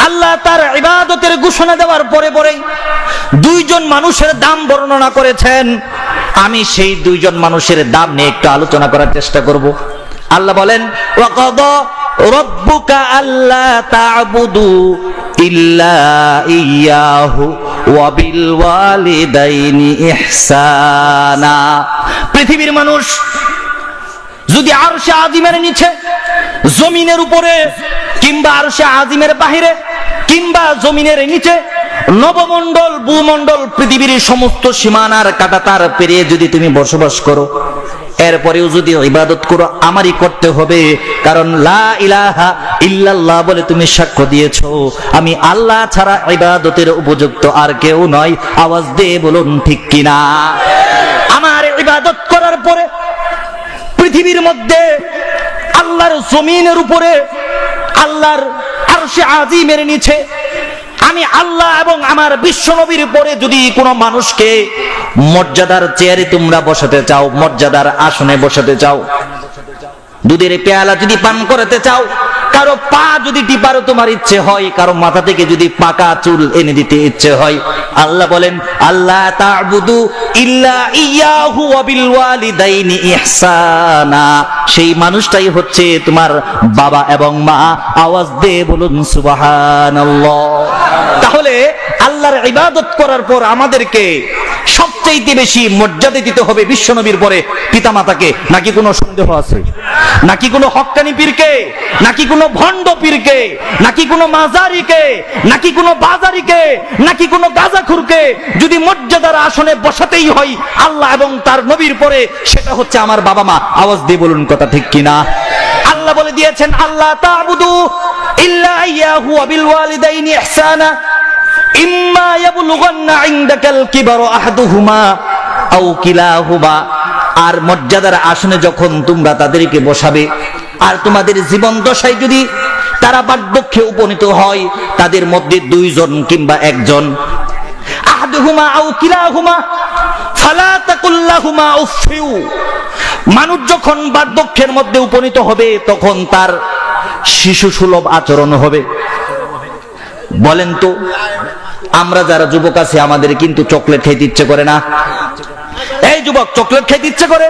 আল্লাহ তার ইবাদতের ঘোষণা দেওয়ার পরে পরেই দুইজন মানুষের দাম বর্ণনা করেছেন। আমি সেই দুইজন মানুষের দাম নিয়ে একটু আলোচনা করার চেষ্টা করব। আল্লাহ বলেন, ওয়াকাদা রাব্বুকা আল্লা তা'বুদু ইল্লা ইয়াহু ওয়া বিল ওয়ালিদাইনি ইহসানা। পৃথিবীর মানুষ যদি আরশে আজিমের নিচে, জমিনের উপরে, কিংবা আরশে আজিমের বাহিরে, কিংবা জমিনের নিচে, নবমণ্ডল, ভূমণ্ডল, পৃথিবীর সমস্ত সীমানার কাঁটাতার পেরিয়ে যদি তুমি বসবাস করো, এরপরেও যদি ইবাদত করো, আমারই করতে হবে। কারণ লা ইলাহা ইল্লাল্লাহ বলে তুমি সাক্ষ্য দিয়েছো আমি আল্লাহ ছাড়া ইবাদতের উপযুক্ত আর কেউ নয়। আওয়াজ দিয়ে বলুন ঠিক কিনা? আমার ইবাদত করার পরে পৃথিবীর মধ্যে, আল্লাহর জমিনের উপরে, আল্লাহর আরশে আজিমের নিচে আমি আল্লাহ এবং আমার বিশ্ব নবীর পরে যদি কোনো মানুষকে মর্যাদার চেয়ারে তোমরা বসাতে চাও, মর্যাদার আসনে বসাতে চাও, দুধের পেয়ালা যদি পান করতে চাও, কারো পা যদি টিপারও তোমার ইচ্ছে হয়, কারো মাথা থেকে যদি পাকা চুল এনে দিতে ইচ্ছে হয়, আল্লাহ বলেন আল্লাহ তা'বুদু ইল্লা ইয়াহু ওয়া বিল ওয়ালিদাইনি ইহসানা। সেই মানুষটাই হচ্ছে তোমার বাবা এবং মা। আওয়াজ দিয়ে বলুন সুবহানাল্লাহ। তাহলে আল্লাহর ইবাদত করার পর আমাদেরকে সবচেয়ে বেশি মর্যাদা দিতে হবে বিশ্বনবীর পরে পিতামাতাকে। নাকি কোনো সন্দেহ আছে? নাকি কোনো হক্কানি পীরকে? নাকি কোনো ভণ্ড পীরকে? নাকি কোনো মাজারিকে? নাকি কোনো বাজারিকে? নাকি কোনো গাজাখুরকে যদি মর্যাদার আসনে বসাতেই হয় আল্লাহ এবং তার নবীর পরে, সেটা হচ্ছে আমার বাবা মা। আওয়াজ দিয়ে বলুন কথা ঠিক কিনা? আল্লাহ বলে দিয়েছেন আল্লাহ তা'বুদু ইল্লা ইয়াহু ওয়া বিল ওয়ালিদাইনি ইহসানা ইম্মা ইয়াবলুগান্না ইনদাকাল কিবারু আহাদুহুমা আও কিলাহুমা। আর মর্যাদার আসনে যখন তোমরা তাদেরকে বসাবে, আর তোমাদের জীবন দশায় যদি তারা বার্ধক্যে উপনীত হয়, তাদের মধ্যে দুইজন কিংবা একজন, আহাদুহুমা আও কিলাহুমা ফালা তাকুল লাহুমা উফফিউ। মানুষ যখন বার্ধক্যের মধ্যে উপনীত হবে তখন তার শিশু সুলভ আচরণ হবে। বলেন তো, আমরা যারা যুবক আছি আমাদের কিন্তু চকলেট খাইতে ইচ্ছে করে না? এই যুবক, চকলেট খাইতে ইচ্ছে করে?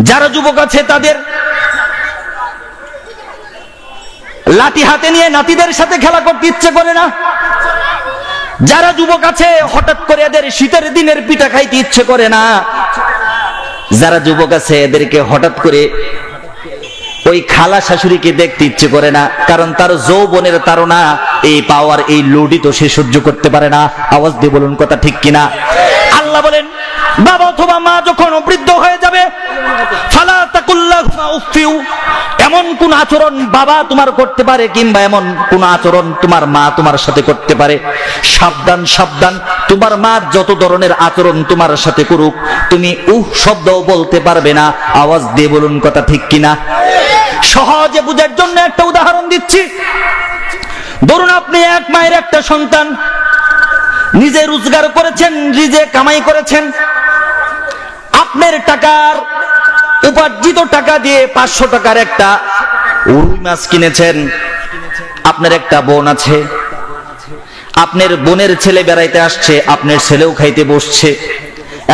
যারা যুবক আছে তাদের লাঠি হাতে নিয়ে নাতিদের সাথে খেলা করতে ইচ্ছে করে না? যারা যুবক আছে হঠাৎ করে এদের শীতের দিনের পিঠা খাইতে ইচ্ছে করে না? যারা যুবক আছে এদেরকে হঠাৎ করে ওই খালা শাশুড়িকে দেখতে ইচ্ছে করে না, কারণ তার যৌবনের তাড়না, এই পাওয়ার, এই লোডি তো সে সহ্য করতে পারে না। আওয়াজ দিয়ে বলুন কথা ঠিক কিনা? আল্লাহ বলেন বাবা অথবা মা যখন বৃদ্ধ হয়ে যাবে, ফালা তাকুল লাহুমা উফফিউ। এমন কোন আচরণ বাবা তোমার করতে পারে, কিংবা এমন কোন আচরণ তোমার মা তোমার সাথে করতে পারে, সাবধান সাবধান। তোমার মা যত ধরনের আচরণ তোমার সাথে করুক, তুমি শব্দও বলতে পারবে না। আওয়াজ দিয়ে বলুন কথা ঠিক কিনা? সহজে বুঝার জন্য একটা উদাহরণ দিচ্ছি। ধরুন আপনি এক মায়ের একটা সন্তান, নিজে রোজগার করেছেন, নিজে কামাই করেছেন, আপনার টাকার উপার্জিত টাকা দিয়ে 500 টাকার একটা রুই মাছ কিনেছেন। আপনার একটা বোন আছে, আপনার বোনের ছেলে বেড়াইতে আসছে, আপনার ছেলেও খাইতে বসছে।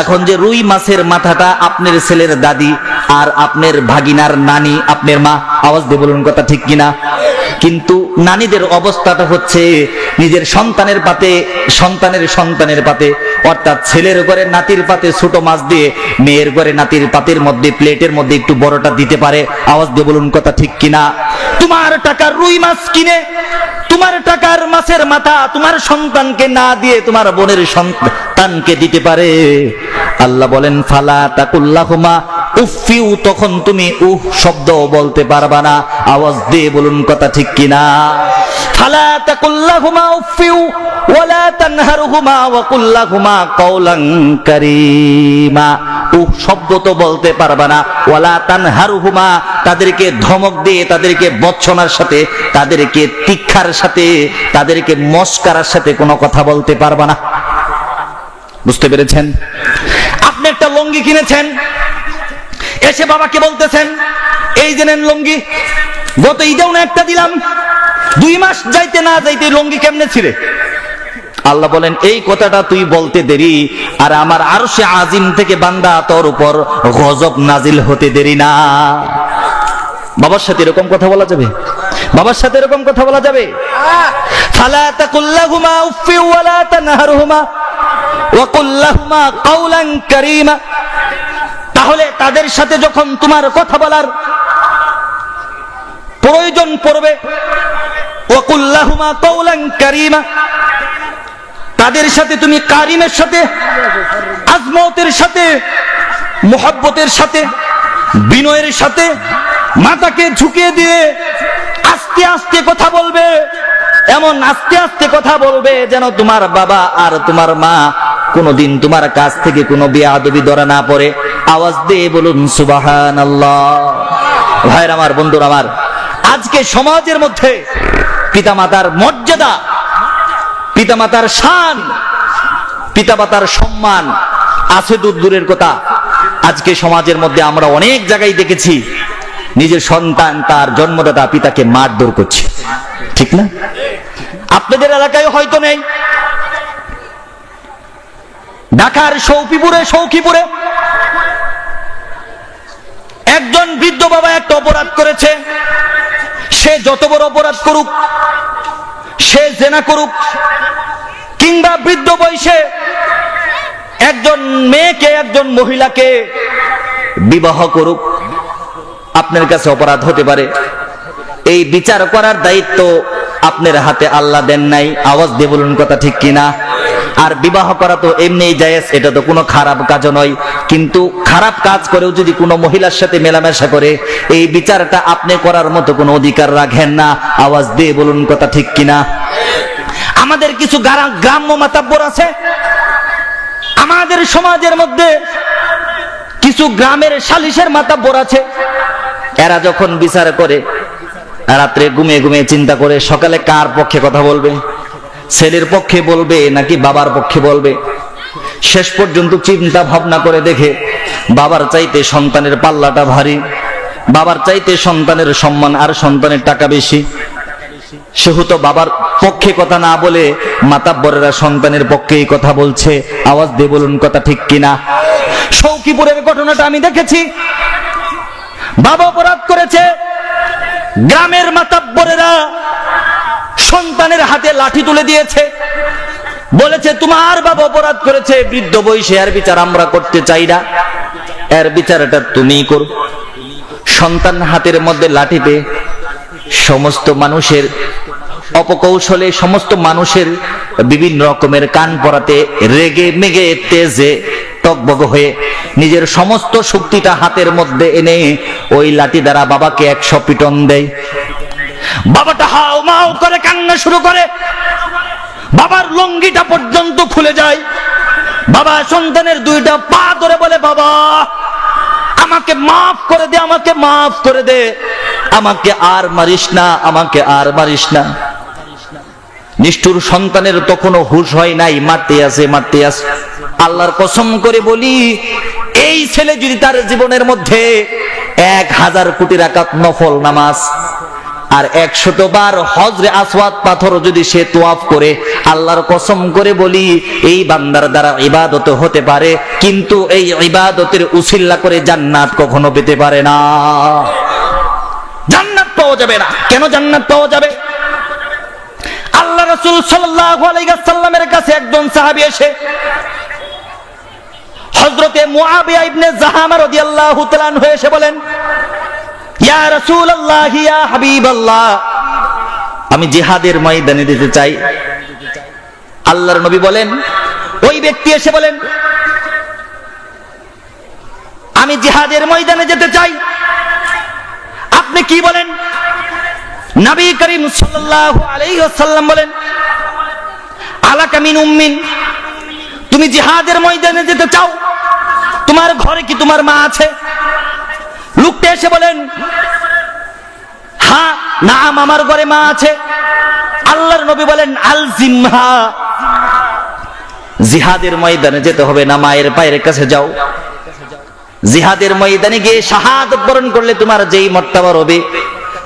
এখন যে রুই মাছের মাথাটা আপনার ছেলের দাদি আর আপনার ভাগিনার নানি, আপনার মা। আওয়াজ দিয়ে বলুন কথা ঠিক কিনা? কিন্তু নানীদের অবস্থাটা হচ্ছে নিজের সন্তানের পাতে, সন্তানের পাতে, অর্থাৎ ছেলের ঘরে নাতির পাতে ছোট মাছ দিয়ে মেয়ের ঘরে নাতির পাতের মধ্যে, প্লেটের মধ্যে একটু বড়টা দিতে পারে। আওয়াজ দিয়ে বলুন কথা ঠিক কিনা? তোমার টাকার রুই মাছ কিনে, তোমার টাকার মাছের মাথা তোমার সন্তানকে না দিয়ে তোমার বোনের সন্তানকে দিতে পারে। আল্লাহ বলেন ফালা তাকুল লাহুমা উফফিউ। তখন তুমি শব্দ বলতে পারবা না। আওয়াজ দিয়ে বলুন কথা ঠিক কিনা? ফালা তাকুল লাহুমা উফফিউ ওয়ালা তানহারহুমা ওয়া কুল লাহুমা কাওলান কারীমা। শব্দ তো বলতে পারবা না। ওয়ালা তানহারহুমা, তাদেরকে ধমক দিয়ে, তাদেরকে বচ্চনার সাথে, তাদেরকে তীক্ষার সাথে, তাদেরকে মস্কারার সাথে কোনো কথা বলতে পারবা না। বুঝতে পেরেছেন? আপনি একটা লুঙ্গি কিনেছেন, এসে বাবাকে বলতেছেন এই যে নেন লুঙ্গি, গত ঈদেও না একটা দিলাম, 2 মাস যাইতে না যাইতে লুঙ্গি কেমনে ছিঁড়ে? আল্লাহ বলেন এই কথাটা তুই বলতে দেরি, আর আমার আরশে আজিম থেকে বান্দা তোর উপর গজব নাজিল হতে দেরি না। বাবার সাথে এরকম কথা বলা যাবে? বাবার সাথে এরকম কথা বলা যাবে? ফালা তাকুল্লাহুমা উফফি ওয়ালা তানহারহুমা ওয়া কুল্লাহুমা কাওলান কারীমা। তাহলে তাদের সাথে যখন তোমার কথা বলার প্রয়োজন পড়বে, ওয়া কুল্লাহুমা কাওলান কারীমা, তাদের সাথে তুমি কারিমের সাথে, আজমতের সাথে, মুহাব্বতের সাথে, বিনয়ের সাথে মাথাকে ঝুঁকিয়ে দিয়ে আস্তে আস্তে কথা বলবে। এমন আস্তে আস্তে কথা বলবে যেন তোমার বাবা আর তোমার মা কোনদিন তোমার কাছ থেকে কোনো বেয়াদবি ধরা না পড়ে। আওয়াজ দিয়ে বলুন সুবহানাল্লাহ। ভাইরা আমার, বন্ধুরা আমার, আজকে সমাজের মধ্যে পিতামাতার মর্যাদা, পিতামাতার শান, পিতামাতার সম্মান আছে দূরের কথা। আজকে সমাজের মধ্যে আমরা অনেক জায়গায় দেখেছি নিজের সন্তান তার জন্মদাতা পিতাকে মারধর করছে, ঠিক না? আপনাদের এলাকায় হয়তো নেই। ঢাকার সৌখিপুরে একজন বৃদ্ধ বাবা একটা অপরাধ করেছে। সে যত বড় অপরাধ করুক, সে জেনা করুক, কিংবা বৃদ্ধ বয়সে একজন মেয়েকে, একজন মহিলাকে বিবাহ করুক, আপনার কাছে অপরাধ হতে পারে। এই বিচার করার দায়িত্ব আপনার হাতে আল্লাহ দেন নাই। আওয়াজ দিয়ে বলুন কথা ঠিক কিনা? আর বিবাহ করা তো এমনিই জায়েজ, এটা তো কোনো খারাপ কাজও নয়। কিন্তু খারাপ কাজ করেও যদি কোনো মহিলার সাথে মেলামেশা করে, এই বিচারটা আপনি করার মতো কোনো অধিকার রাখেন না। আওয়াজ দিয়ে বলুন কথা ঠিক কিনা? আমাদের কিছু গ্রাম্য মাতাব্বর আছে, আমাদের সমাজের মধ্যে কিছু গ্রামের সালিশের মাতাব্বর আছে। এরা যখন বিচার করে রাত্রে ঘুমিয়ে ঘুমিয়ে চিন্তা করে সকালে কার পক্ষে কথা বলবে, ছেলের পক্ষে বলবে নাকি বাবার পক্ষে বলবে। শেষ পর্যন্ত চিন্তা ভাবনা করে দেখে বাবার চাইতে সন্তানের পাল্লাটা ভারী, বাবার চাইতে সন্তানের সম্মান আর সন্তানের টাকা বেশি। সেহেতু বাবার পক্ষে কথা না বলে মাতাব্বরেরা সন্তানের পক্ষেই কথা বলছে। আওয়াজ দিয়ে বলুন কথা ঠিক কিনা? সৌখিপুরের ঘটনাটা আমি দেখেছি। বাবা অপরাধ করেছে, গ্রামের মাতাব্বরেরা সন্তানের হাতে লাঠি তুলে দিয়েছে, বলেছে তোমার বাবা অপরাধ করেছে বৃদ্ধ বয়সে, এর বিচার আমরা করতে চাই না, এর বিচারটা তুমিই করো। সন্তান হাতের মধ্যে লাঠিতে সমস্ত মানুষের অপকৌশলে, সমস্ত মানুষের বিভিন্ন রকমের কান পরাতে রেগে মেগে তেজে টকবগ হয়ে নিজের সমস্ত শক্তিটা হাতের মধ্যে এনে ওই লাঠি দ্বারা বাবাকে 100 পিটন দেয়। বাবাটা হাও মাও করে কান্না শুরু করে, বাবার লুঙ্গিটা পর্যন্ত খুলে যায়। বাবা সন্তানের 2টা পা ধরে বলে, বাবা আমাকে মাফ করে দে, আমাকে মাফ করে দে, আমাকে আর মারিস না, আমাকে আর মারিস না। নিষ্ঠুর সন্তানের তখনও হুঁশ হয় নাই, মারতে আছে। আল্লাহর কসম করে বলি, এই ছেলে যদি তার জীবনের মধ্যে 1000 কোটি রাকাত নফল নামাজ আর 100 বার হজরে আসওয়াদ পাথর যদি সে তোয়াফ করে, আল্লাহর কসম করে বলি এই বান্দার দ্বারা ইবাদত হতে পারে, কিন্তু এই ইবাদতের উসিলা করে জান্নাত কখনো পেতে পারে না। জান্নাত পাওয়া যাবে না। কেন জান্নাত পাওয়া যাবে? আল্লাহ রাসূল সাল্লাল্লাহু আলাইহি ওয়াসাল্লামের কাছে একজন সাহাবী এসে হযরতে মুআবিয়া ইবনে জাহামা রাদিয়াল্লাহু তাআলা আনহু এসে বলেন, ইয়া রাসূলুল্লাহ, ইয়া হাবিবাল্লাহ, আমি জিহাদের ময়দানে যেতে চাই। আল্লাহর নবী বলেন, ওই ব্যক্তি এসে বলেন, আমি জিহাদের ময়দানে যেতে চাই। আপনি কি বলেন? নবী করিম সাল্লাল্লাহু আলাইহি ওয়াসাল্লাম বলেন, আলাকা মিন উম্মিন, তুমি জিহাদের ময়দানে যেতে চাও, তোমার ঘরে কি তোমার মা আছে? লোকটা এসে বলেন, হ্যাঁ নাম, আমার ঘরে মা আছে। আল্লাহর নবী বলেন, আলজিমহা, জিহাদের ময়দানে যেতে হবে না, মায়ের পায়ের কাছে যাও। জিহাদের ময়দানে গিয়ে শাহাদাত বরণ করলে তোমার যেই মর্তবা হবে,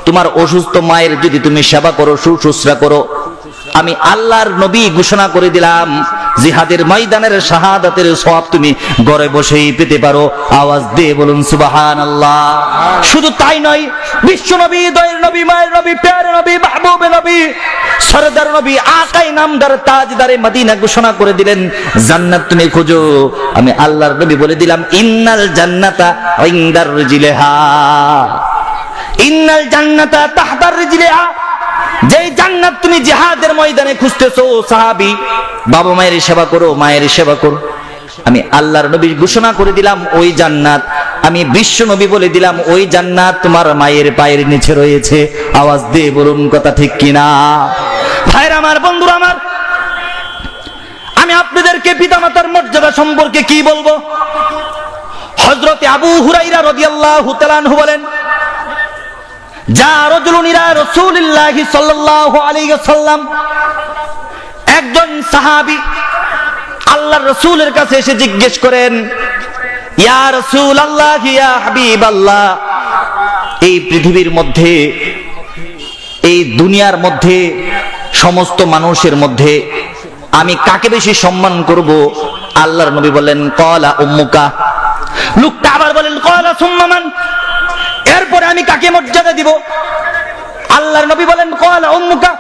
তোমার অসুস্থ মায়ের যদি তুমি সেবা করো, শুশ্রূষা করো, আমি আল্লাহর নবী ঘোষণা করে দিলাম জিহাদের ময়দানের শাহাদাতের সওয়াব তুমি ঘরে বসেই পেতে পারো। আওয়াজ দিয়ে বলুন সুবহানাল্লাহ। শুধু তাই নয়, বিশ্ব নবী, দয়ের নবী, মায়ের নবী, প্যারে নবী, মাহবুবে নবী, সরদার নবী, আকাই নামদার, তাজদারে মদিনা ঘোষণা করে দিলেন জান্নাত তুমি খোঁজো। আমি আল্লাহর নবী বলে দিলাম ইন্নাল জান্নাতা ইনদার রিজলিহা, ইন্নাল জান্নাতা তাহতার রিজলিহা। যেই জান্নাত তুমি জিহাদের ময়দানে খুঁজতেছো সাহাবী, বাবা মায়ের সেবা করো, মায়ের সেবা করো, আমি আল্লাহর নবী ঘোষণা করে দিলাম ওই জান্নাত, আমি বিশ্ব নবী বলে দিলাম ওই জান্নাত তোমার মায়ের পায়ের নিচে রয়েছে। আওয়াজ দিয়ে বলুন কথা ঠিক কিনা? ভাইরা আমার, বন্ধুরা আমার, আমি আপনাদেরকে পিতামাতার মর্যাদা সম্পর্কে কি বলবো? হযরতে আবু হুরায়রা রাদিয়াল্লাহু তাআলা আনহু বলেন, যা রাজুলুন ইলা রাসূলিল্লাহি সাল্লাল্লাহু আলাইহি ওয়াসাল্লাম, একজন সাহাবী আল্লাহর রাসূলের কাছে এসে জিজ্ঞেস করেন, ইয়া রাসূলুল্লাহ, ইয়া হাবিবাল্লাহ, এই পৃথিবীর মধ্যে, এই দুনিয়ার মধ্যে, সমস্ত মানুষের মধ্যে আমি কাকে বেশি সম্মান করব? আল্লাহর নবী বলেন ক্বালা উম্মুকা। লোকটা আবার বলেন ক্বালা সুম্মা মান, এরপরে আমি কাকে মর্যাদা দিব? আল্লাহর নবী বলেন ক্বালা উম্মুকা।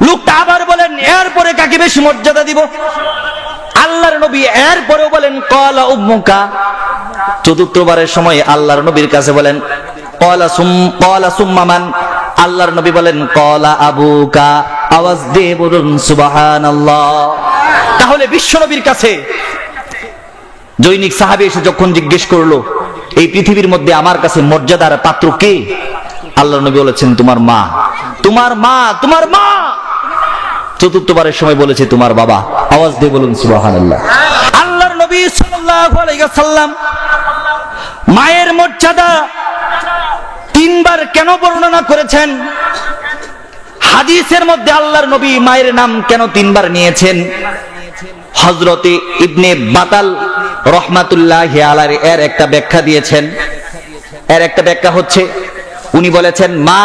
লোকটা আবার বলেন এরপরে কাকে বেশি মর্যাদা দিব? আল্লাহর নবী এরপরেও বলেন ক্বালা উম্মুকা। চতুর্থবারের সময় আল্লাহর নবীর কাছে বলেন ক্বালা সুম্মা মান। আল্লাহর নবী বলেন ক্বালা আবুকা। আওয়াজ দিয়ে বলুন সুবহানাল্লাহ। তাহলে বিশ্ব নবীর কাছে জৈনিক সাহাবী এসে যখন জিজ্ঞেস করলো এই পৃথিবীর মধ্যে আমার কাছে মর্যাদার পাত্র কে? আল্লাহর নবী বলেছেন তোমার মা, তোমার মা, তোমার মা। চতুর্থবারের সময় বলেছে তোমার বাবা। আওয়াজ দিয়ে বলুন সুবহানাল্লাহ। আল্লাহর নবী সাল্লাল্লাহু আলাইহি ওয়াসাল্লাম মায়ের মর্যাদা তিনবার কেন বর্ণনা করেছেন? হাদিসের মধ্যে আল্লাহর নবী মায়ের নাম কেন তিনবার নিয়েছেন? হযরতে ইবনে বাতাল রহমাতুল্লাহি আলাইহি এর একটা ব্যাখ্যা দিয়েছেন। এর একটা ব্যাখ্যা হচ্ছে, উনি বলেছেন মা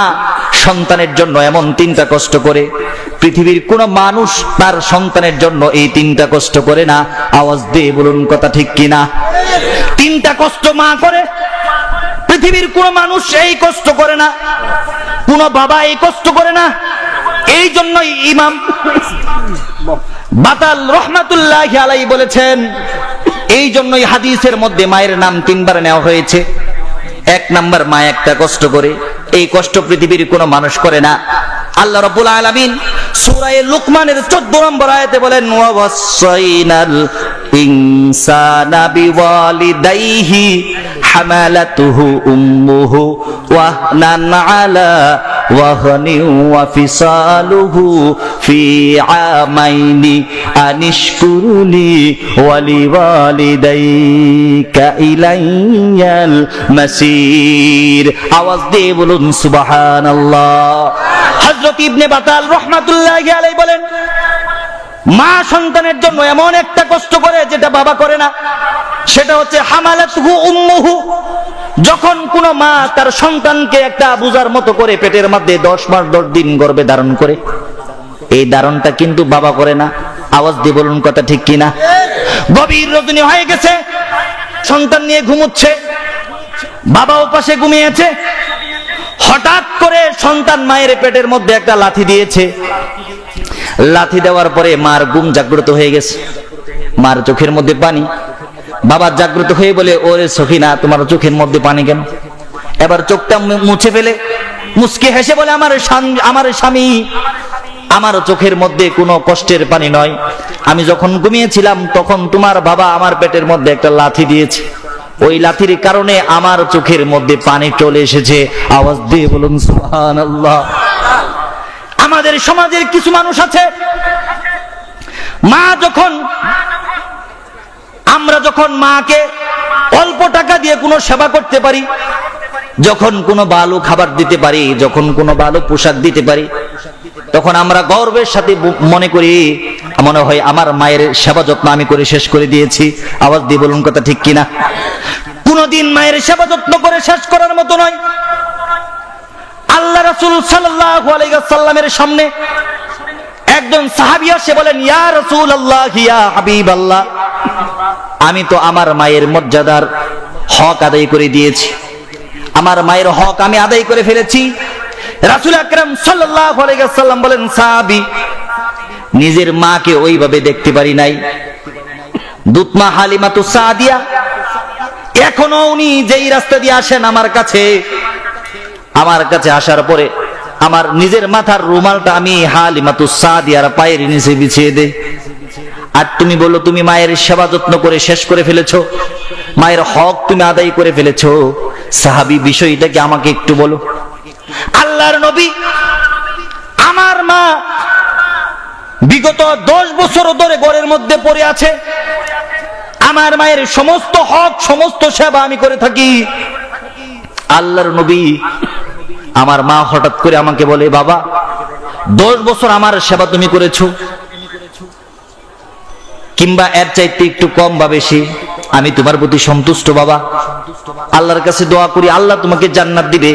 সন্তানের জন্য এমন তিনটা কষ্ট করে, পৃথিবীর কোন মানুষ তার সন্তানের জন্য এই তিনটা কষ্ট করে না। আওয়াজ দিয়ে বলুন কথা ঠিক কিনা? তিনটা কষ্ট মা করে, পৃথিবীর কোন মানুষ এই কষ্ট করে না, কোন বাবা এই কষ্ট করে না। এই জন্যই ইমাম বাতাল রহমাতুল্লাহি আলাইহি বলেছেন, এই জন্যই হাদিসের মধ্যে মায়ের নাম তিনবার নেওয়া হয়েছে। এক নাম্বার, মা একটা কষ্ট করে, এই কষ্ট পৃথিবীর কোনো মানুষ করে না। আল্লাহ রাব্বুল আলামিন সূরা লুকমানের 14 নম্বর আয়াতে বলেন ওয়াসাইনাল ইনসানা বিওয়ালিদাইহি হামালাতুহু উম্মুহু ওয়াহনান আলা ওয়াহনিন ওয়া ফিসালুহু ফি আমাইনি আনিশকুরুলি ওয়ালিওয়ালিদাইকা ইলাইয়াল মাসির। আওয়াজ দিয়ে বলুন সুবহানাল্লাহ। হযরত ইবনে বাতাল রাহমাতুল্লাহি আলাইহি বলেন মা সন্তানের জন্য এমন একটা কষ্ট করে যেটা বাবা করে না। সেটা হচ্ছে হামালাতুহু উম্মুহু, যখন কোন মা তার সন্তানকে একটা বোঝার মতো করে পেটের মধ্যে 10 মাস 10 দিন গর্ভে ধারণ করে, এই ধারণটা কিন্তু বাবা করে না। আওয়াজ দিয়ে বলুন কথা ঠিক কিনা? গভীর রজনী হয়ে গেছে, সন্তান নিয়ে ঘুমোচ্ছে, বাবাও পাশে ঘুমিয়েছে, হঠাৎ করে সন্তান মায়ের পেটের মধ্যে একটা লাথি দিয়েছে। লাথি দেওয়ার পরে মার ঘুম জাগ্রত হয়ে গেছে, মার চোখের মধ্যে পানি। বাবা জাগ্রত হয়ে বলে ওরে সখিনা, তোমার চোখের মধ্যে পানি কেন? এবার চোখটা মুছে ফেলে মুচকি হেসে বলে আমার স্বামী, আমার চোখের মধ্যে কোনো কষ্টের পানি নয়, আমি যখন ঘুমিয়েছিলাম তখন তোমার বাবা আমার পেটের মধ্যে একটা লাথি দিয়েছে, ওই লাথির কারণে আমার চোখের মধ্যে পানি চলে এসেছে। আওয়াজ দিয়ে বলুন সুবহানাল্লাহ। আমাদের সমাজের কিছু মানুষ আছে, আমরা যখন মাকে অল্প টাকা দিয়ে কোনো সেবা করতে পারি, যখন কোনো ভালো খাবার দিতে পারি, যখন কোনো ভালো পোশাক দিতে পারি, তখন আমরা গর্বের সাথে মনে করি মনে হয় আমার মায়ের সেবা যত্ন আমি করে শেষ করে দিয়েছি। আওয়াজ দিয়ে বলুন কথা ঠিক কিনা? কোনদিন মায়ের সেবা যত্ন করে শেষ করার মতো নয়। আল্লাহ রাসূল সাল্লাল্লাহু আলাইহি ওয়াসাল্লামের সামনে একজন সাহাবী এসে বলেন, ইয়া রাসূলুল্লাহ, ইয়া হাবিবাল্লাহ, আমি তো আমার মায়ের মর্যাদার হক আদায় করে দিয়েছি, আমার মায়ের হক আমি আদায় করে ফেলেছি। রাসূল আকরাম সাল্লাল্লাহু আলাইহি ওয়াসাল্লাম বলেন, সাহাবী, নিজের মাকে ওইভাবে দেখতে পারি নাই। দুতমা হালিমাতুস সাদিয়া এখনো উনি যেই রাস্তা দিয়ে আসেন আমার কাছে আসার পরে আমার নিজের মাথার রুমালটা আমি হালিমাতুস সাদিয়ার পায়ের নিচে বিছিয়ে দেই। আর তুমি বলো তুমি মায়ের সেবা যত্ন করে শেষ করে ফেলেছো, মায়ের হক তুমি আদায় করে ফেলেছো। সাহাবী, বিষয়টা কি আমাকে একটু বলো। আল্লাহর নবী, আমার মা বিগত 10 বছর ধরে ঘরের মধ্যে পড়ে আছে, আমার মায়ের সমস্ত হক সমস্ত সেবা আমি করে থাকি। আল্লাহর নবী, আমার মা হঠাৎ করে আমাকে বলে, বাবা 10 বছর আমার সেবা তুমি করেছো, কিংবা এর চাইতে একটু কম বা বেশি, আমি তোমার প্রতি সন্তুষ্ট বাবা। আল্লাহর কাছে দোয়া করি আল্লাহ তোমাকে জান্নাত দিবে,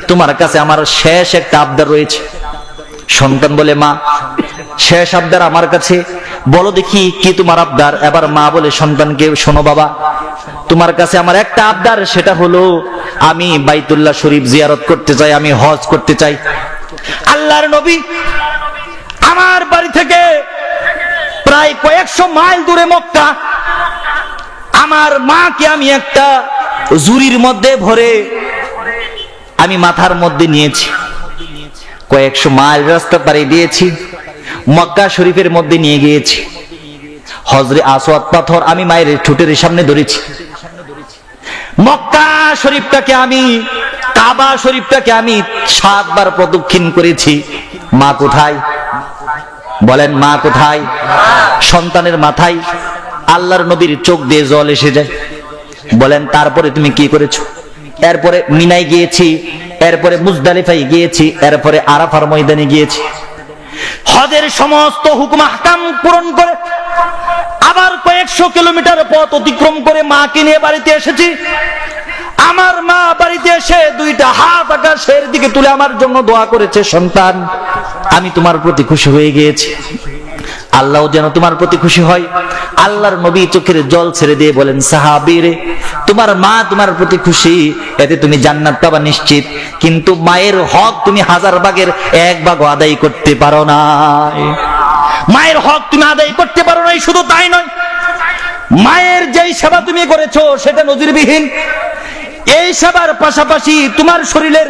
তোমার কাছে আমার শেষ একটা আবদার রয়েছে। সন্তান বলে, মা শেষ আবদার আমার কাছে, বলো দেখি কি তোমার আবদার। এবার মা বলে সন্তানকে, শোনো বাবা, তোমার কাছে আমার একটা আবদার, সেটা হলো আমি বাইতুল্লাহ শরীফ জিয়ারত করতে চাই, আমি হজ করতে চাই। আল্লাহর নবী, আমার বাড়ি থেকে প্রায় কয়েকশো মাইল দূরে মক্কা, আমার মাকে আমি একটা ঝুড়ির মধ্যে ভরে আমি মাথার মধ্যে নিয়েছি, কয়েকশো মাইল রাস্তা পাড়ি দিয়েছি, মক্কা শরীফের মধ্যে নিয়ে গিয়েছি। হজরে আসওয়াদ পাথর আমি মায়ের ঠোঁটের সামনে ধরেছি। মক্কা শরীফটাকে আমি, কাবা শরীফটাকে আমি 7 বার প্রদক্ষিণ করেছি। মা কোথায়? বলেন, মা কোথায়? সন্তানের মাথায় আল্লাহর নবীর চোখ দিয়ে জল এসে যায়। বলেন, তারপরে তুমি কি করেছো? এরপরে মিনায় গিয়েছি, এরপরে মুজদালিফায় গিয়েছি, এরপরে আরাফার ময়দানে গিয়েছি। হজের সমস্ত হুকুম আহকাম পূরণ করে আবার কয়েকশো কিলোমিটার পথ অতিক্রম করে মাকে নিয়ে বাড়িতে এসেছি। আমার মা বাড়িতে এসে 2টা হাত আকাশের দিকে তুলে আমার জন্য দোয়া করেছে, সন্তান আমি তোমার প্রতি খুশি হয়ে গিয়েছি, আল্লাহ যেন তোমার প্রতি খুশি হয়। আল্লাহর নবী চোখের জল ছেড়ে দিয়ে বলেন, সাহাবী রে, তোমার মা তোমার প্রতি খুশি, এতে তুমি জান্নাত পাবা নিশ্চিত, কিন্তু মায়ের হক তুমি 1000 ভাগের 1 ভাগ আদায় করতে পারো না। মায়ের হক তুমি আদায় করতে পারো নাই। শুধু তাই নয়, মায়ের যেই সেবা তুমি করেছো সেটা নজিরবিহীন। এই সেবার পাশাপাশি তোমার শরীরের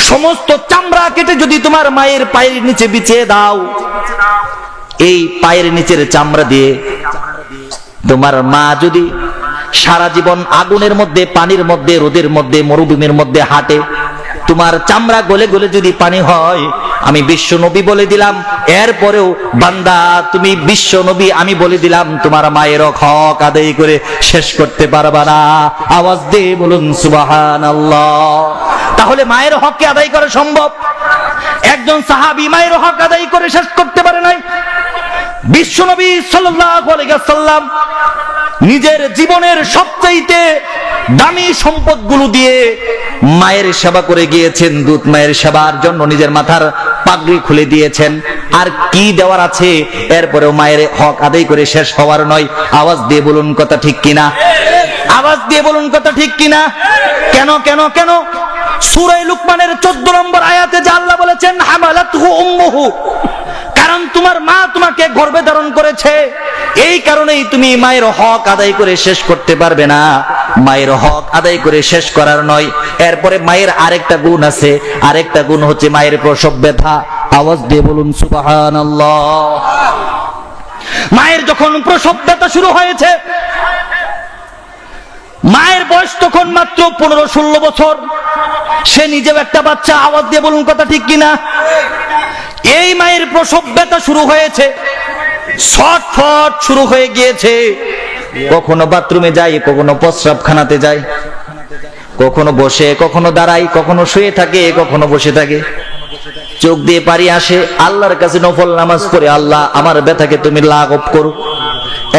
সমস্ত চামড়া কেটে যদি তোমার মায়ের পায়ের নিচে বিছিয়ে দাও, এই পায়ের নিচের চামড়া দিয়ে তোমার মা যদি সারা জীবন আগুনের মধ্যে, পানির মধ্যে, রোদের মধ্যে, মরুভূমির মধ্যে হাঁটে, তোমার চামড়া গলে গলে যদি পানি হয়, আমি বিশ্ব নবী বলে দিলাম, এরপরেও বান্দা তুমি বিশ্ব নবী আমি বলে দিলাম, তোমার মায়ের হক আদায় করে শেষ করতে পারবা না। আওয়াজ দিয়ে বলুন সুবহানাল্লাহ। তাহলে মায়ের হককে আদায় করা সম্ভব। একজন সাহাবী মায়ের হক আদায় করে শেষ করতে পারে নাই। বিশ্ব নবী সাল্লাল্লাহু আলাইহি ওয়াসাল্লাম নিজের জীবনের সবচাইতে দামি সম্পদগুলো দিয়ে মায়ের সেবা করে গিয়েছেন। দুধ মায়ের সেবার জন্য নিজের মাথার পাগড়ি খুলে দিয়েছেন। আর কি দেওয়ার আছে? এরপরেও মায়ের হক আদায় করে শেষ হওয়ার নয়। আওয়াজ দিয়ে বলুন কথা ঠিক কিনা? আওয়াজ দিয়ে বলুন কথা ঠিক কিনা? কেন কেন কেন? সূরা লুকমানের 14 নম্বর আয়াতে যে আল্লাহ বলেছেন, হামালাতহু উম্মুহু, কারণ তোমার মা তোমাকে গর্ভে ধারণ করেছে, এই কারণেই তুমি মায়ের হক আদায় করে শেষ করতে পারবে না। মায়ের হক আদায় করে শেষ করার নয়। এরপরে মায়ের আরেকটা গুণ আছে, আরেকটা গুণ হচ্ছে মায়ের প্রসব ব্যথা। আওয়াজ দিয়ে বলুন সুবহানাল্লাহ। মায়ের যখন প্রসব ব্যথা শুরু হয়েছে, মায়ের বয়স তখন মাত্র 15-16 বছর, সে নিজেও একটা বাচ্চা। আওয়াজ দিয়ে বলুন কথা ঠিক কিনা? এই মায়ের প্রসব ব্যথা শুরু হয়েছে, ছটফট শুরু হয়ে গিয়েছে। কখনো বাথরুমে যায়, কখনো প্রস্রাবখানাতে যায়, কখনো বসে, কখনো দাঁড়ায়, কখনো শুয়ে থাকে, কখনো বসে থাকে। চোখ দিয়ে পানি আসে, আল্লাহর কাছে নফল নামাজ পড়ে, আল্লাহ আমার ব্যথাকে তুমি লাঘব করো।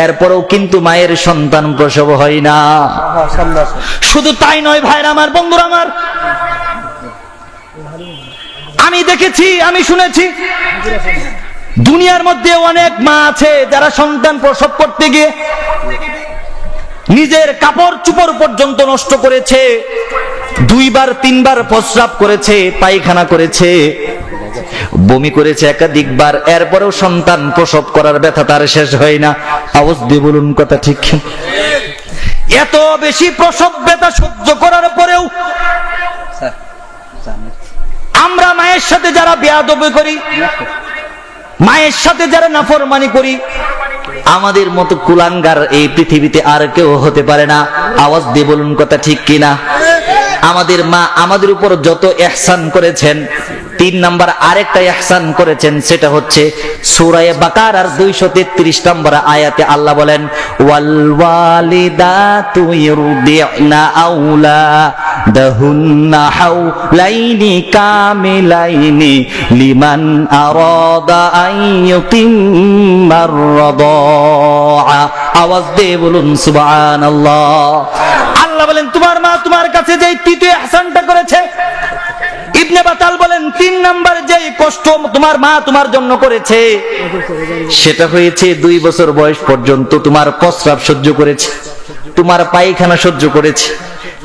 এরপরেও কিন্তু মায়ের সন্তান প্রসব হয় না। শুধু তাই নয় ভাইরা আমার, বন্ধুরা আমার, আমি দেখেছি, আমি শুনেছি, দুনিয়ার মধ্যে অনেক মা আছে যারা সন্তান প্রসব করতে গিয়ে নিজের কাপড় চোপড় পর্যন্ত নষ্ট করেছে, 2 বার 3 বার প্রস্রাব করেছে, পায়খানা করেছে, বমি করেছে একাধিকবার, এরপরেও সন্তান প্রসব করার ব্যথা তার শেষ হয় না। আওয়াজ দিয়ে বলুন কথা ঠিক। এত বেশি প্রসব ব্যথা সহ্য করার পরেও আমরা মায়ের সাথে যারা বেয়াদবি করি, মায়ের সাথে যারা নাফরমানি করি, আমাদের মতো কুলাঙ্গার এই পৃথিবীতে আর কেউ হতে পারে না। আওয়াজ দিয়ে বলুন কথা ঠিক কিনা। আমাদের মা আমাদের উপর যত ইহসান করেছেন, 3 নাম্বার আরেকটা ইহসান করেছেন, সেটা হচ্ছে সূরা বাকারার 233 নম্বর আয়াতে আল্লাহ বলেন, ওয়াল ওয়ালিদাতু ইউরদি'না আওলাদাহুন্না হাওলাইনি কামিলাইনি লিমান আরাদা আন ইউতিম্মার রাদা'a। আওয়াজ দিয়ে বলুন সুবহানাল্লাহ। আল্লাহ বলেন তোমার মা তোমার কাছে যেই তৃতীয় ইহসানটা করেছে, ইবনে বাতাল বলেন 3 নাম্বার যে কষ্ট তোমার মা তোমার জন্য করেছে সেটা হয়েছে 2 বছর বয়স পর্যন্ত তোমার প্রস্রাব সহ্য করেছে, তোমার পায়খানা সহ্য করেছে।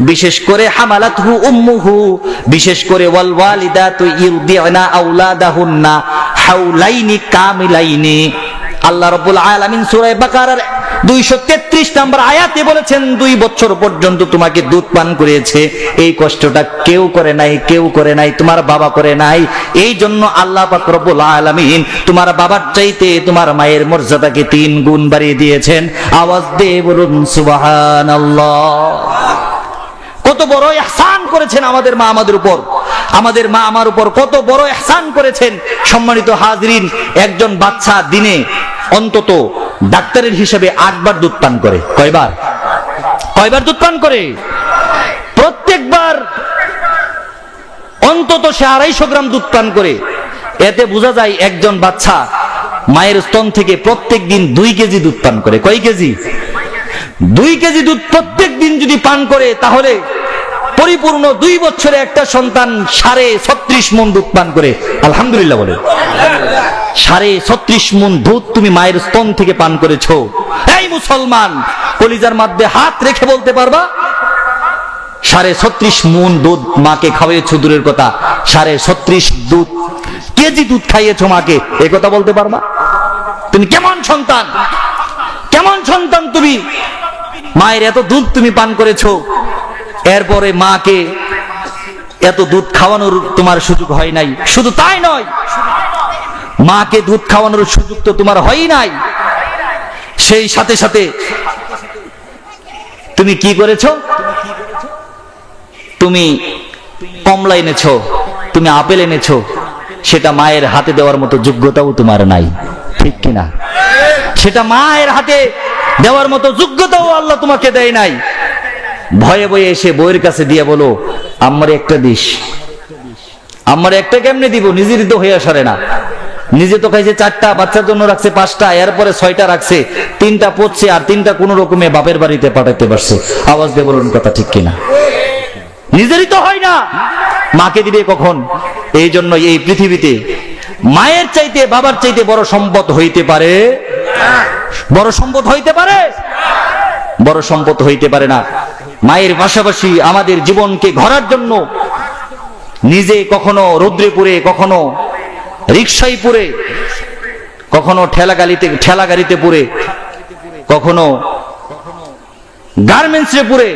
বিশেষ করে হামালাতহু উম্মুহু, বিশেষ করে ওয়াল ওয়ালিদাতু ইউরদি'না আওলাদাহুন্না হাওলাইনি কামিলাইনি। আল্লাহ রাব্বুল আলামিন সূরা বাকারার 233 নম্বর আয়াতে বলেছেন 2 বছর পর্যন্ত তোমাকে দুধ পান করিয়েছে। এই কষ্টটা কেউ করে নাই, কেউ করে নাই, তোমার বাবা করে নাই। এই জন্য আল্লাহ পাক রব্বুল আলামিন তোমার বাবার চাইতে তোমার মায়ের মর্যাদাকে 3 গুণ বাড়িয়ে দিয়েছেন। আওয়াজ দিয়ে বলুন সুবহানাল্লাহ। কত বড় ইহসান করেছেন আমাদের মা আমাদের উপর, আমাদের মা আমার উপর কত বড় ইহসান করেছেন। সম্মানিত হাজরিন, একজন বাচ্চা দিনে অন্তত ডাক্তারের হিসেবে 8 বার দুধ পান করে। কয়বার দুধ পান করে? প্রত্যেকবার অন্তত সে 250 গ্রাম দুধ পান করে। এতে বোঝা যায় একজন বাচ্চা মায়ের স্তন থেকে প্রত্যেক দিন 2 কেজি দুধ পান করে। কয় কেজি? 2 কেজি দুধ প্রত্যেক দিন যদি পান করে, তাহলে পরিপূর্ণ 2 বছরে একটা সন্তান 36.5 মণ দুধ পান করে। আলহামদুলিল্লাহ বলে। 36.5 মণ দুধ তুমি মায়ের স্তন থেকে পান করেছো। এই মুসলমান, কলিজার মধ্যে হাত রেখে বলতে পারবা 36.5 মণ দুধ মাকে খাওয়াইছো? দূরের কথা, 36.5 কেজি দুধ খাইয়েছো মাকে, এই কথা বলতে পারবা? তুমি কেমন সন্তান, কেমন সন্তান তুমি? মায়ের এত দুধ তুমি পান করেছো, এরপরে মাকে এত দুধ খাওয়ানোর তোমার সুযোগ হয় নাই। শুধু তাই নয়, মাকে দুধ খাওয়ানোর সুযোগ তো তোমার হয় নাই, সেই সাথে সাথে তুমি কি করেছো? তুমি কমলা এনেছো, তুমি আপেল এনেছো, সেটা মায়ের হাতে দেওয়ার মতো যোগ্যতাও তোমার নাই, ঠিক কিনা? সেটা মায়ের হাতে দেওয়ার মতো যোগ্যতাও আল্লাহ তোমাকে দেয় নাই। ভয়ে ভয়ে এসে বউয়ের কাছে দিয়ে বলো, আম্মারে একটা দিস। আম্মারে একটা কেমনে দিব? নিজেরই তো হয়ে আসে না। নিজে তো খাইছে 4টা, বাচ্চার জন্য রাখছে 5টা, এরপরে 6টা রাখছে, 3টা পড়ছে, আর 3টা কোন রকমে বাপের বাড়িতে পাঠাতে পারছে। আওয়াজ দিয়ে বলুন কথা ঠিক কিনা? নিজেরই তো হয় না, মাকে দিবে কখন? এই জন্য এই পৃথিবীতে মায়ের চাইতে বাবার চাইতে বড় সম্পদ হইতে পারে? বড় সম্পদ হইতে পারে? বড় সম্পদ হইতে পারে না। মায়ের পাশাপাশি আমাদের জীবনকে গড়ার জন্য নিজে কখনো রৌদ্রে পুরে, কখনো রিকশায় পুরে, কখনো ঠেলা গাড়িতে পুরে, কখনো গার্মেন্টসে পুরে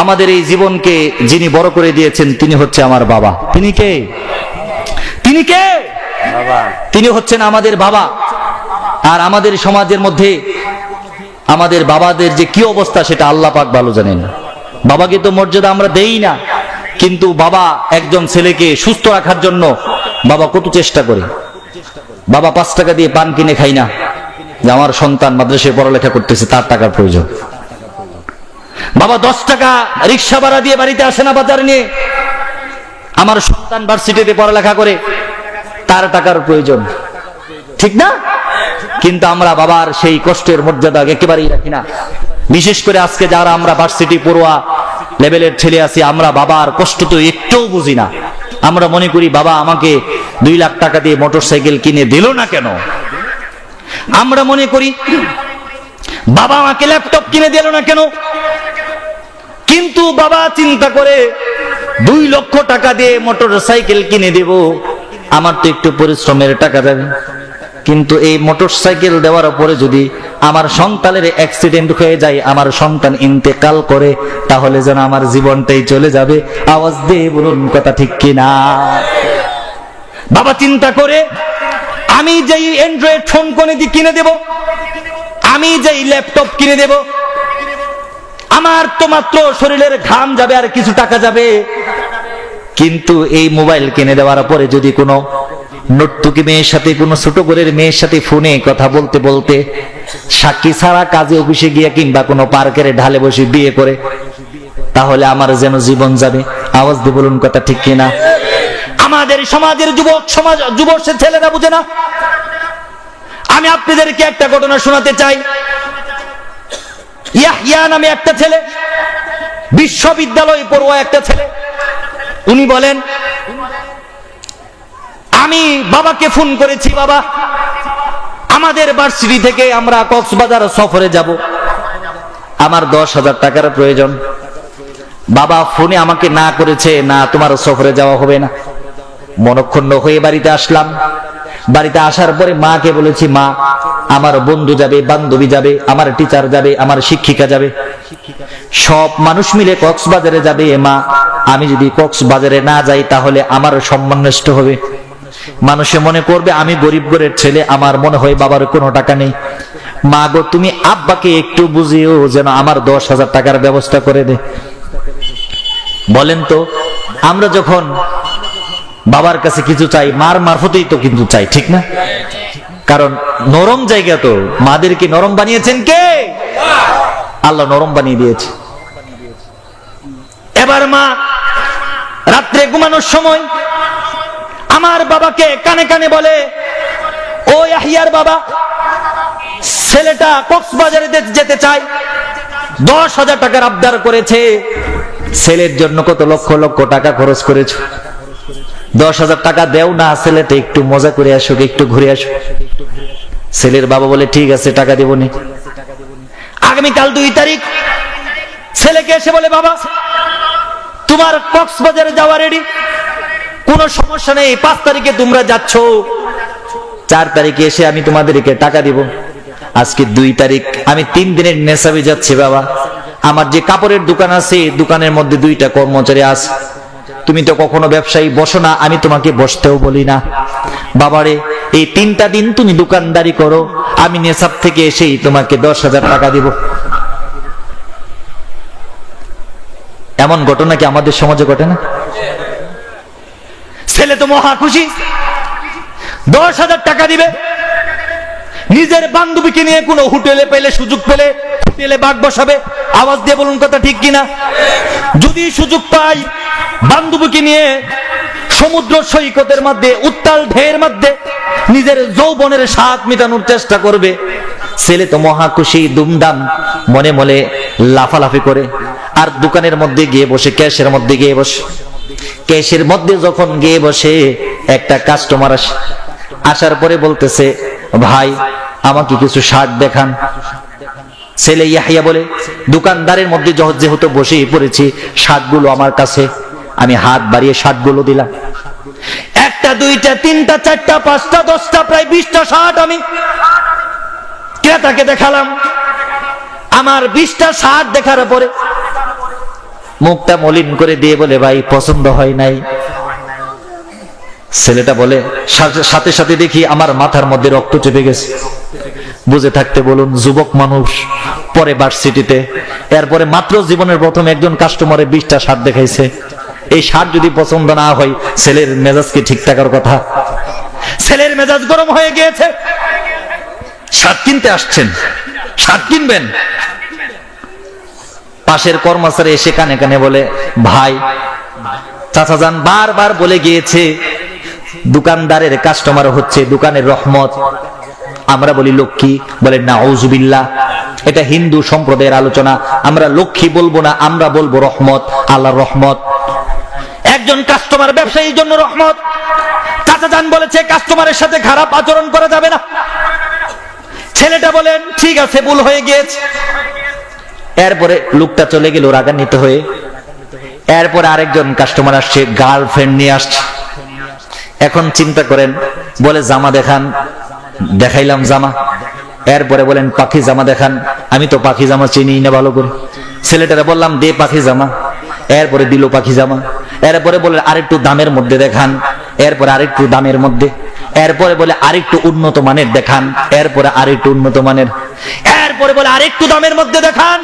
আমাদের এই জীবনকে যিনি বড় করে দিয়েছেন তিনি হচ্ছে আমার বাবা। তিনি কে? তিনি কে? তিনি হচ্ছেন আমাদের বাবা। আর আমাদের সমাজের মধ্যে আমাদের বাবাদের যে কি অবস্থা সেটা আল্লাহ পাক ভালো জানেন। বাবাকে তো মর্যাদা আমরা দেই না, কিন্তু বাবা একজন ছেলেকে সুস্থ রাখার জন্য বাবা কত চেষ্টা করে। বাবা 5 টাকা দিয়ে পান কিনে খাই না যে আমার সন্তান মাদ্রাসায় পড়ালেখা করতেছে, তার টাকার প্রয়োজন। বাবা 10 টাকা রিক্সা ভাড়া দিয়ে বাড়িতে আসে না বাজার নিয়ে, আমার সন্তান ভার্সিটিতে পড়ালেখা করে, তার টাকার প্রয়োজন, ঠিক না? কিন্তু আমরা বাবার সেই কষ্টের মর্যাদা একেবারেই রাখি না। বিশেষ করে আজকে যারা আমরা ভার্সিটি পড়ুয়া লেভেলের ছেলে আছি, আমরা বাবার কষ্ট তো একটুও বুঝি না। আমরা মনে করি বাবা আমাকে 2 লাখ টাকা দিয়ে মোটরসাইকেল কিনে দিল না কেন? আমরা মনে করি বাবা আমাকে ল্যাপটপ কিনে দিল না কেন? কিন্তু বাবা চিন্তা করে 2 লক্ষ টাকা দিয়ে মোটরসাইকেল কিনে দেব, আমার তো একটু পরিশ্রমের টাকা যাবে, কিন্তু এই মোটরসাইকেল দেওয়ার পরে যদি আমার সন্তানের অ্যাক্সিডেন্ট হয়ে যায়, আমার সন্তান ইন্তেকাল করে, তাহলে যেন আমার জীবনটাই চলে যাবে। আওয়াজ দিয়ে বলুন কথা ঠিক কিনা? বাবা চিন্তা করে আমি যেই অ্যান্ড্রয়েড ফোন কিনে দেব, আমি যেই ল্যাপটপ কিনে দেব, আমার তো মাত্র শরীরের ঘাম যাবে আর কিছু টাকা যাবে, কিন্তু এই মোবাইল কিনে দেওয়ার পরে যদি কোনো নর্তকী মেয়ের সাথে, কোনো ছোট ঘরের মেয়ের সাথে ফোনে কথা বলতে বলতে সাক্ষী ছাড়া কাজে অফিসে গিয়ে কিংবা কোনো পার্কের ঢালে বসে বিয়ে করে, তাহলে আমার যেন জীবন যাবে। আওয়াজ দিয়ে বলুন কথা ঠিক কিনা? আমাদের সমাজের যুবক ছেলেরা বুঝে না। আমি আপনাদেরকে একটা ঘটনা শোনাতে চাই। ইয়াহইয়া নামে একটা ছেলে, বিশ্ববিদ্যালয় পড়ুয়া একটা ছেলে, উনি বলেন আমি বাবাকে ফোন করেছি, বাবা আমাদের ভার্সিটি থেকে আমরা কক্সবাজার সফরে যাব, আমার 10,000 টাকার প্রয়োজন। বাবা ফোনে আমাকে না করেছে, না তোমার সফরে যাওয়া হবে না। মনক্ষুণ্ণ হয়ে বাড়িতে আসলাম। বাড়িতে আসার পরে মাকে বলেছি, মা আমার বন্ধু যাবে, বান্ধবী যাবে, আমার টিচার যাবে, আমার শিক্ষিকা যাবে, সব মানুষ মিলে কক্সবাজারে যাবে। মা আমি যদি কক্সবাজারে না যাই তাহলে আমার সম্মান নষ্ট হবে, মানুষে মনে করবে আমি গরিব ঘরের ছেলে, আমার মনে হয় বাবার কোনো টাকা নেই। মা গো তুমি আব্বাকে একটু বুঝিও যেন আমার 10,000 টাকার ব্যবস্থা করে দে। বলেন তো আমরা যখন বাবার কাছে কিছু চাই, মার মারফতেই তো কিন্তু চাই, ঠিক না? কারণ নরম জায়গা তো, মাদেরকে নরম বানিয়েছেন কে? আল্লাহ নরম বানিয়ে দিয়েছে। এবার মা রাত্রে ঘুমানোর সময় আমার বাবাকে কানে কানে বলে, ও ইয়াহইয়ার বাবা, ছেলেটা কক্সবাজারে যেতে চায়, 10,000 টাকার আবদার করেছে, ছেলের জন্য কত লক্ষ লক্ষ টাকা খরচ করেছো, 10,000 টাকা দেও না, ছেলেটা একটু মজা করে আসুক, একটু ঘুরে আসুক। ছেলের বাবা বলে ঠিক আছে টাকা দেবনি। আগামীকাল 2 তারিখ ছেলেকে এসে বলে, বাবা তোমার কক্সবাজারে যাওয়া রেডি, কোনো সমস্যা নেই, 5 তারিখে তোমরা যাচ্ছ, 4 তারিখে এসে আমি তোমাদেরকে টাকা দিব। আজকে 2 তারিখ, আমি 3 দিনের নেশাবে যাচ্ছি বাবা, আমার যে কাপড়ের দোকান আছে দোকানের মধ্যে 2টা কর্মচারী আছে, তুমি তো কখনো ব্যবসায়ী বসো না, আমি তোমাকে বসতেও বলি না, বাবারে এই 3টা দিন তুমি দোকানদারি করো, আমি নেশাব থেকে এসেই তোমাকে 10,000 টাকা দিব। এমন ঘটনা কি আমাদের সমাজে ঘটে না? ছেলে তো মহা খুশি, 10,000 টাকা দিবে, নিজের বান্ধবীকে নিয়ে কোনো হোটেলে পেলে, সুযোগ পেলে হোটেলে বাগ বসাবে। আওয়াজ দিয়ে বলুন কথা ঠিক কিনা? যদি সুযোগ পাই বান্ধবীকে নিয়ে সমুদ্র সৈকতের মধ্যে, উত্তাল ঢেউয়ের মধ্যে নিজের যৌবনের স্বাদ মেটানোর চেষ্টা করবে। ছেলে তো মহা খুশি, দুমদাম মনে মনে লাফালাফি করে, আর দোকানের মধ্যে গিয়ে বসে, ক্যাশের মধ্যে গিয়ে বসে, ক্যাশের মধ্যে যখন গিয়ে বসে একটা কাস্টমার আসে, আসার পরে বলতেছে, ভাই আমাকে কিছু শার্ট দেখান। ছেলে ইয়াহইয়া বলে, দোকানদারের মধ্যে যেহেতু বসে পড়েছি, শার্টগুলো আমার কাছে, আমি হাত বাড়িয়ে শার্টগুলো দিলাম। 1টা 2টা 3টা 4টা 5টা 10টা প্রায় 20টা শার্ট আমি ক্রেতাকে দেখালাম। আমার 20টা শার্ট দেখার পরে মুখটা মলিন করে দিয়ে বলে, ভাই পছন্দ হয় নাই। ছেলেটা বলে, সাথে সাথে দেখি আমার মাথার মধ্যে রক্ত চেপে গেছে। বুঝে থাকতে বলুন, যুবক মানুষ, পরে ভার্সিটিতে, এরপরে মাত্র জীবনের প্রথম একজন কাস্টমারে 20টা শার্ট দেখাইছে। এই শার্ট যদি পছন্দ না হয়, ছেলের মেজাজ কি ঠিক থাকার কথা? ছেলের মেজাজ গরম হয়ে গিয়েছে। শার্ট কিনতে আসছেন, শার্ট কিনবেন, পাশের কর্মচারী এসে কানে কানে বলে, ভাই চাচা যান বারবার বলে গিয়েছে দোকানদারের কাস্টমার হচ্ছে দোকানের রহমত। আমরা বলি লক্ষ্মী, বলে নাউজুবিল্লাহ, এটা হিন্দু সম্প্রদায়ের আলোচনা, আমরা লক্ষ্মী বলবো না, আমরা বলবো রহমত, আল্লাহর রহমত। 1 একজন কাস্টমার ব্যবসায়ীর জন্য রহমত। চাচা যান বলেছে কাস্টমারের সাথে খারাপ আচরণ করা যাবে না। ছেলেটা বলেন ঠিক আছে, ভুল হয়ে গিয়েছে। এরপরে লোকটা চলে গেল রাগান্বিত হয়ে। এরপরে আরেকজন কাস্টমার আসছে, গার্লফ্রেন্ড নিয়ে আসছে। এখন চিন্তা করেন, বলে জামা দেখান, দেখাইলাম জামা। এরপরে বলেন পাখি জামা দেখান, আমি তো পাখি জামা চিনি না ভালো করে। ছেলেটারে বললাম দে পাখি জামা, এরপরে দিল পাখি জামা। এরপরে বলে আরেকটু দামের মধ্যে দেখান, এরপরে আরেকটু দামের মধ্যে। এরপরে বলে আরেকটু উন্নত মানের দেখান, এরপরে আরেকটু উন্নত মানের। এরপরে বলে আরেকটু দামের মধ্যে দেখান।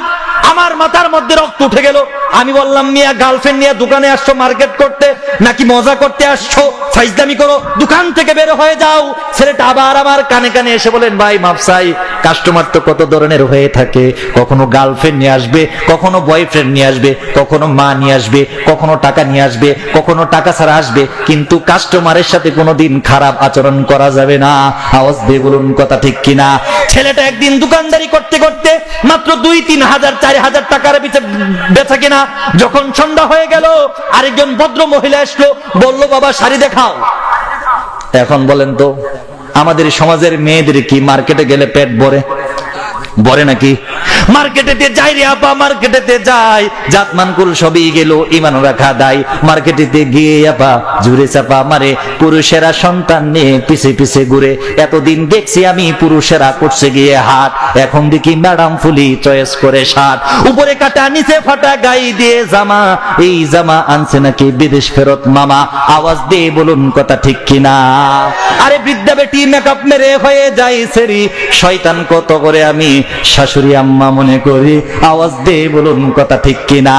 আমার মাথার মধ্যে রক্ত উঠে গেল। আমি বললাম মিয়া গার্লফ্রেন্ড নিয়ে দোকানে আসছো মার্কেট করতে নাকি মজা করতে আসছো? ফাইজদামি করো, দোকান থেকে বের হয়ে যাও। ছেলেটা আবার আমার কানে কানে এসে বলেন ভাই মাপসাই, কাস্টমার তো কত ধরনের হয়ে থাকে, কখনো গার্লফ্রেন্ড নিয়ে আসবে, কখনো বয়ফ্রেন্ড নিয়ে আসবে, কখনো মা নিয়ে আসবে, কখনো টাকা নিয়ে আসবে, কখনো টাকা ছাড়া আসবে, কিন্তু কাস্টমারের সাথে কোনোদিন খারাপ আচরণ করা যাবে না। আওয়াজ দিয়ে বলুন কথা ঠিক কিনা? ছেলেটা একদিন দোকানদারি করতে করতে মাত্র 2-3 হাজার 4 হাজার টাকার বেচা কিনা। যখন সন্ধ্যা হয়ে গেল আরেকজন ভদ্র মহিলা আসলো, বলল বাবা শাড়ি দেখাও। এখন বলেন তো আমাদের সমাজের মেয়েদের কি মার্কেটে গেলে পেট ভরে নাকি? মার্কেটেতে যাই রে আপা, মার্কেটেতে যাই, জাতমানকুল সবই গেল, ইমান রাখা দায়। মার্কেটেতে গিয়ে আপা জুড়ে চাপা মারে, পুরুষেরা সন্তান নিয়ে পিছে পিছে ঘুরে। এতদিন দেখছি আমি পুরুষেরা করছে গিয়ে হাট, এখন দেখি ম্যাডাম ফুলি চয়েস করে শার্ট। উপরে কাটা নিচে ফাটা গাই দিয়ে জামা, এই জামা আনছে নাকি বিদেশ ফেরত মামা। আওয়াজ দিয়ে বলুন কথা ঠিক কিনা? আরে বৃদ্ধা বেটি মেকআপ মেরে হয়ে যায় সেরি, শয়তান কত করে আমি শাশুড়ি আম্মা মনে করি। আওয়াজ দিয়ে বলুন কথা ঠিক কিনা?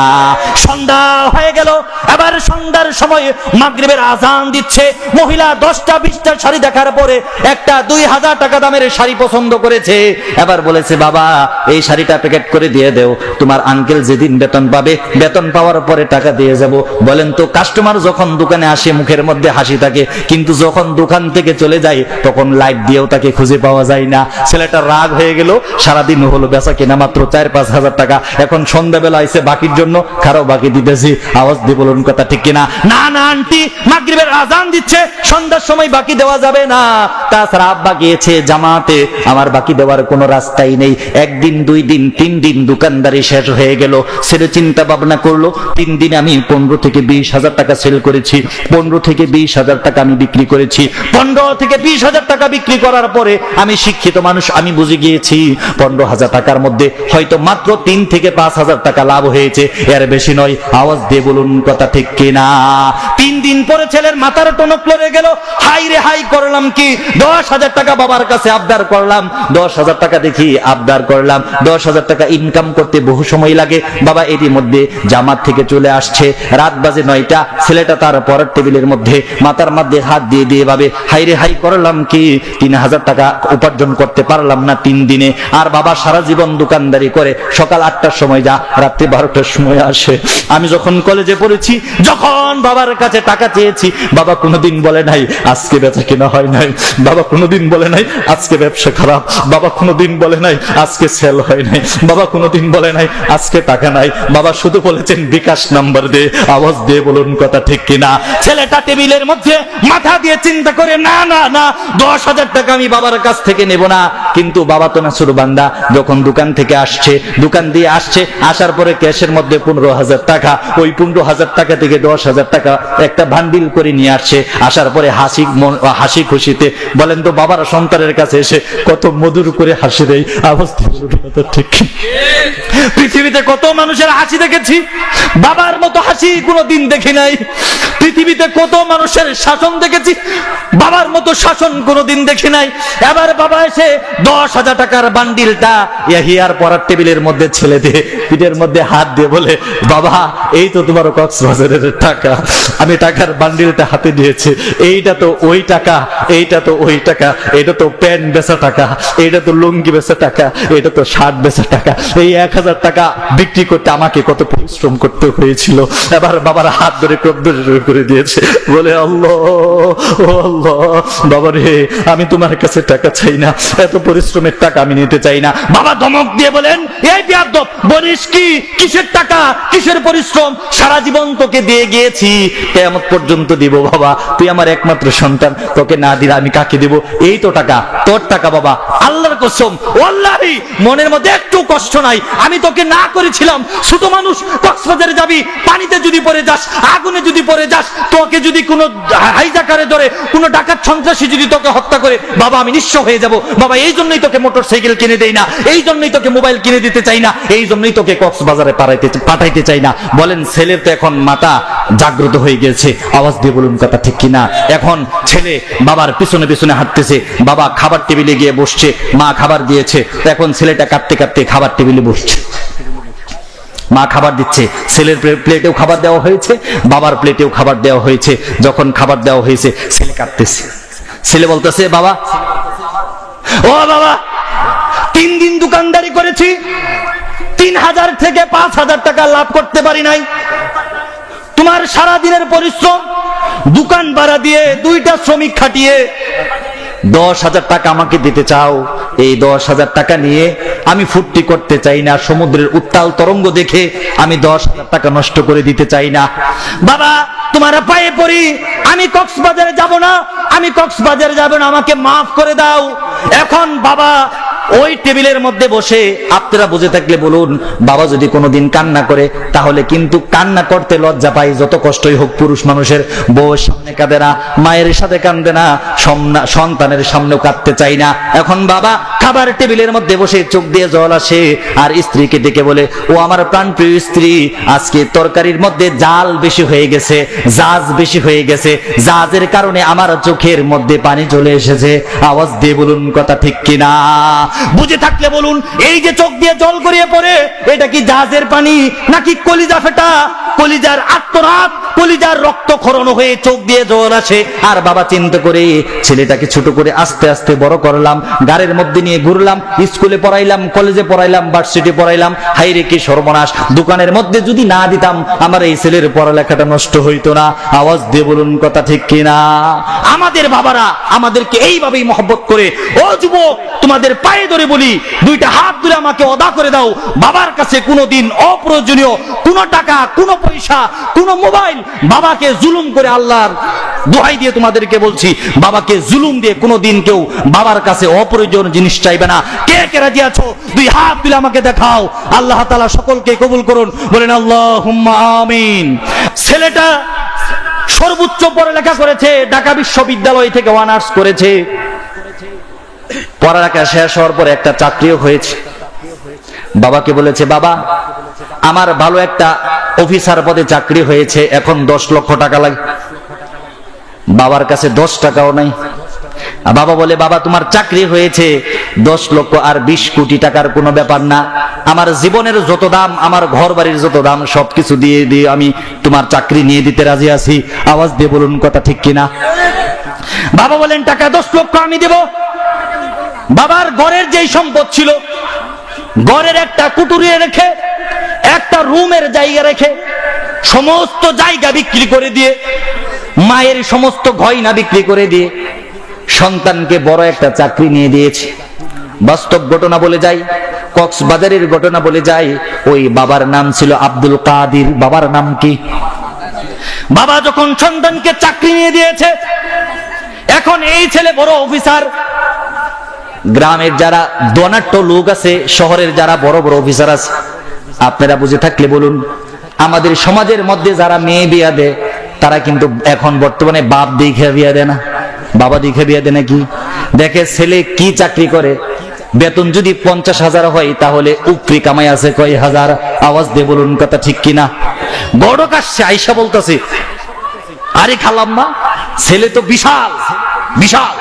সন্ধ্যা হয়ে গেল, এবার সন্ধ্যার সময় মাগরিবের আজান দিচ্ছে। মহিলা 10টা 20টা শাড়ি দেখার পরে একটা 2000 টাকা দামের শাড়ি পছন্দ করেছে। এবার বলেছে বাবা এই শাড়িটা প্যাকেট করে দিয়ে দেও, তোমার আঙ্কেল যেদিন বেতন পাবে, বেতন পাওয়ার পরে টাকা দিয়ে যাব। বলেন তো কাস্টমার যখন দোকানে আসে মুখের মধ্যে হাসি থাকে, কিন্তু যখন দোকান থেকে চলে যায় তখন লাইট দিয়েও তাকে খুঁজে পাওয়া যায় না। ছেলেটা রাগ হয়ে গেল, সারাদিন হলো বেচা কিনা মাত্র 4-5 হাজার টাকা। এখন সন্ধ্যাবেলা আইছে বাকির জন্য, কারো বাকি দিতেছি। আওয়াজ দিয়ে বলুন কথা ঠিক কিনা? না না আন্টি, মাগরিবের আজান দিচ্ছে, সন্ধ্যার সময় বাকি দেওয়া যাবে না। তাছাড়া আব্বা গিয়েছে জামাতে, আমার বাকি দেওয়ার কোনো রাস্তাই নেই। 1 দিন 2 দিন 3 দিন দোকানদারি শেষ হয়ে গেল। ছেলে চিন্তা ভাবনা করলো, 3 দিনে আমি 15 থেকে 20 হাজার টাকা সেল করেছি, 15 থেকে 20 হাজার টাকা আমি বিক্রি করেছি। 15 থেকে 20 হাজার টাকা বিক্রি করার পরে আমি শিক্ষিত মানুষ, আমি বুঝে গিয়েছি 15 হাজার টাকার মধ্যে হয়তো মাত্র 3 থেকে 5 হাজার টাকা লাভ হয়েছে, এর বেশি নয়। আওয়াজ দিয়ে বলুন কথা ঠিক কিনা? 3 দিন পরে ছেলের মাথার টনক লড়ে গেল। হাই রে হাই করলাম কি, 10 হাজার টাকা বাবার কাছে আবদার করলাম, 10 হাজার টাকা দেখি আবদার করলাম। 10 হাজার টাকা ইনকাম করতে বহু সময় লাগে। বাবা এরই মধ্যে জামাত থেকে চলে আসছে, রাত বাজে 9টা। ছেলেটা তার পরের টেবিলের মধ্যে মাথার মধ্যে হাত দিয়ে দিয়ে ভাবে হাই রে হাই করলাম কি, 3 হাজার টাকা উপার্জন করতে পারলাম না 3 দিনে। আর বাবা সারা জীবন দোকানদারি করে, সকাল 8টার সময় যা, রাত্রি 12টার সময় আসে। আমি যখন কলেজে পড়েছি, যখন বাবার কাছে টাকা চেয়েছি, বাবা কোনোদিন বলে নাই আজকে বেচা কেনা হয় নাই, বাবা কোনোদিন বলে নাই আজকে ব্যবসা খারাপ, বাবা কোনোদিন বলে নাই আজকে সেল হয় নাই, বাবা কোনোদিন বলে নাই আজকে টাকা নাই। বাবা শুধু বলেছেন বিকাশ নাম্বার দে। আওয়াজ দিয়ে বলুন কথা ঠিক কিনা? ছেলেটা টেবিলের মধ্যে মাথা দিয়ে চিন্তা করে না না না, 10 হাজার টাকা আমি বাবার কাছ থেকে নেব না। কিন্তু বাবা তো না শুরু বান্দা, যখন দোকান থেকে আসছে, দোকান দিয়ে আসছে, আসার পরে ক্যাশের মধ্যে 15 হাজার টাকা, ওই 15 হাজার টাকা থেকে 10 হাজার টাকা একটা বান্ডিল করে নিয়ে আসছে। আসার পরে হাসি খুশিতে, বলেন তো বাবার সন্তানের কাছে এসে কত মধুর করে হাসি দেয়। আওয়াজ ঠিক? পৃথিবীতে কত মানুষের হাসি দেখেছি, বাবার মতো হাসি কোনোদিন দেখি নাই। পৃথিবীতে কত মানুষের শাসন দেখেছি, বাবার মতো শাসন কোনোদিন দেখি নাই। এবার বাবা এসে 10 হাজার টাকার বান্ডিলটা ইয়াহিয়ার পড়ার টেবিলের মধ্যে ছেলে দিয়ে পিঠের মধ্যে হাত দিয়ে বলে বাবা এই তো তোমার কক্সবাজারের টাকা। আমি টাকার বান্ডিলটা হাতে দিয়েছি, এইটা তো ওই টাকা, এইটা তো ওই টাকা, এটা তো প্যান্ট বেচা টাকা, এটা তো লুঙ্গি বেচা টাকা, এটা তো শার্ট বেচা টাকা। এই 1 হাজার টাকা বিক্রি করতে আমাকে কত পরিশ্রম করতে হয়েছিল। এবার বাবার হাত ধরে কবর করে দিয়েছে, বলে আল্লাহ ও আল্লাহ, বাবা রে আমি তোমার কাছে টাকা চাই না, এত পরিশ্রমের টাকা আমি নিতে চাই না। বাবা ধমক দিয়ে দিয়ে বলেন, এই বেয়াদব, বলিস কি, কিসের টাকা, কিসের পরিশ্রম, সারা জীবন তোকে দিয়ে গিয়েছি, কিয়ামত পর্যন্ত দিব বাবা, তুই আমার একমাত্র সন্তান, তোকে না দিলে আমি কাকে দেব? এই তো টাকা, তোর টাকা বাবা, আল্লাহর কসম, ওয়াল্লাহি মনের মধ্যে একটু কষ্ট নাই, আমি তোকে না করেছিলাম। ছোট মানুষ, কক্সবাজারে যাবি, পানিতে যদি পড়ে যাস, আগুনে যদি পড়ে যাস, তোকে যদি কোনো হাইজাকারে ধরে, কোনো ডাকাত সন্ত্রাসী যদি তোকে হত্যা করে, বাবা আমি নিঃস্ব হয়ে যাব বাবা, এই জন্যই তোকে মোটরসাইকেল কিনে দেই না, এই জন্যই তোকে মোবাইল কিনে দিতে চাই না, এই জন্যই তোকে কক্সবাজারে পাঠাইতে চাই না। বলেন, ছেলের তো এখন মাথা জাগ্রত হয়ে গেছে, আওয়াজ দিয়ে বলুন কথা ঠিক কিনা? এখন ছেলে বাবার পিছনে পিছনে হাঁটতেছে, বাবা খাবার টেবিলে গিয়ে বসছে, মা খাবার দিয়েছে, এখন ছেলেটা কাঁদতে কাঁদতে খাবার টেবিলে বসছে, মা খাবার দিচ্ছে, ছেলের প্লেটেও খাবার দেওয়া হয়েছে, বাবার প্লেটেও খাবার দেওয়া হয়েছে। যখন খাবার দেওয়া হয়েছে, ছেলে কাঁদতেছে, ছেলে বলতেছে, বাবা, ও বাবা, 3 দিন দোকানদারি করেছি, 3000 থেকে 5000 টাকা লাভ করতে পারি নাই, তোমার সারা দিনের পরিশ্রম, দোকান ভাড়া দিয়ে 2টা শ্রমিক খাটিয়ে 10,000 টাকা আমাকে দিতে চাও? এই 10,000 টাকা নিয়ে আমি ফুর্তি করতে চাই না, সমুদ্রের উত্তাল তরঙ্গ দেখে আমি 10,000 টাকা নষ্ট করে দিতে চাই না। বাবা, তোমার পায়ে পড়ি, আমি কক্সবাজারে যাব না, আমি কক্সবাজারে যাব না, আমাকে মাফ করে দাও। এখন বাবা ওই টেবিলের মধ্যে বসে, আপনারা বুঝে থাকলে বলুন, বাবা যদি কোনোদিন কান্না করে, তাহলে কিন্তু কান্না করতে লজ্জা পাই, যত কষ্টই হোক পুরুষ মানুষের, বউয়ের সামনে কাঁদে না, মায়ের সাথে কান্দে না, সন্তানের সামনেও কাঁদতে চাই না। এখন বাবা খাবার টেবিলের মধ্যে বসে চোখ দিয়ে জল আসে, আর স্ত্রীকে ডেকে বলে, ও আমার প্রাণপ্রিয় স্ত্রী, আজকে তরকারির মধ্যে জাল বেশি হয়ে গেছে, জাজ বেশি হয়ে গেছে, জাজের কারণে আমার চোখের মধ্যে পানি চলে এসেছে। আওয়াজ দিয়ে বলুন কথা ঠিক কিনা? বুঝে থাকলে বলুন, এই যে চোখ দিয়ে জল গড়িয়ে পড়ে, এটা কি জাহাজের পানি নাকি কলিজা ফেটা, কলিজার আত্মনাদ, কলিজার রক্তক্ষরণ হয়ে চোখ দিয়ে জল আসে? আর বাবা চিন্তা করে ছেলেটাকে ছোট করে আস্তে আস্তে বড় করলাম, গাড়ির মধ্যে নিয়ে ঘুরলাম, স্কুলে পড়াইলাম, কলেজে পড়াইলাম, ভার্সিটি পড়াইলাম, হাইরে কি সর্বনাশ, দোকানের মধ্যে যদি না দিতাম আমার এই ছেলের পড়ালেখাটা নষ্ট হইতো না। আওয়াজ দিয়ে বলুন কথা ঠিক কিনা? আমাদের বাবারা আমাদেরকে এইভাবেই মহব্বত করে। ও যুবক, তোমাদের পায়ে ধরে বলি, 2টা হাত ধরে আমাকে অদা করে দাও, বাবার কাছে কোনোদিন অপ্রয়োজনীয় কোনো টাকা, কোনো পয়সা, কোনো মোবাইল, বাবাকে জুলুম করে, আল্লাহর দোহাই দিয়ে তোমাদেরকে বলছি, বাবাকে জুলুম দিয়ে কোনোদিন কেউ বাবার কাছে অপ্রয়োজনীয় জিনিস চাইবে না। কে কে রাজি আছো? 2 হাত তুলে আমাকে দেখাও। আল্লাহ তাআলা সকলকে কবুল করুন, বলেন আল্লাহুম্মা আমিন। ছেলেটা সর্বোচ্চ পড়ালেখা করেছে, ঢাকা বিশ্ববিদ্যালয় থেকে অনার্স করেছে, পড়ালেখা শেষ হওয়ার পর একটা চাকরিও হয়েছে। বাবাকে বলেছে, বাবা আমার ভালো একটা অফিসার পদে চাকরি হয়েছে, এখন 10 লক্ষ টাকা লাগে। বাবার কাছে 10 টাকাও নাই। বাবা বলে, বাবা তোমার চাকরি হয়েছে, 10 লক্ষ আর 20 কোটি টাকার কোনো ব্যাপার না, আমার জীবনের যত দাম, আমার ঘর বাড়ির যত দাম, সবকিছু দিয়ে দিয়ে আমি তোমার চাকরি নিয়ে দিতে রাজি আছি। আওয়াজ দিয়ে বলুন কথা ঠিক কিনা? বাবা বলেন, টাকা 10 লক্ষ আমি দেব। বাবার ঘরের যেই সম্পদ ছিল, ঘরের একটা কুটুরি রেখে, একটা রুমের জায়গা রেখে, সমস্ত জায়গা বিক্রি করে দিয়ে, মায়ের সমস্ত গয়না বিক্রি করে দিয়ে সন্তানকে বড় একটা চাকরি নিয়ে দিয়েছে। বাস্তব ঘটনা বলে যাই, কক্সবাজারের ঘটনা বলে যাই, ওই বাবার নাম ছিল আব্দুল কাদির। বাবার নাম কি? বাবা যখন সন্তানকে চাকরি নিয়ে দিয়েছে, এখন এই ছেলে বড় অফিসার। গ্রামের যারা ধনাঢ্য লোক আছে, শহরের যারা বড় বড় অফিসার আছে, আপনারা বুঝে থাকলে বলুন, আমাদের সমাজের মধ্যে যারা মেয়ে বিয়া দেয়, তারা কিন্তু এখন বর্তমানে বাপ দেখে বিয়া দেয় না, বাবা দেখে বিয়া দেয় নাকি? দেখে ছেলে কি চাকরি করে, বেতন যদি 50,000 হয়, তাহলে উপরি কামাই আছে কয় হাজার। আওয়াজ দিয়ে বলুন কথা ঠিক কিনা? বড় কাছে আইসা বলতেছে, আরে খালাম্মা, ছেলে তো বিশাল বিশাল,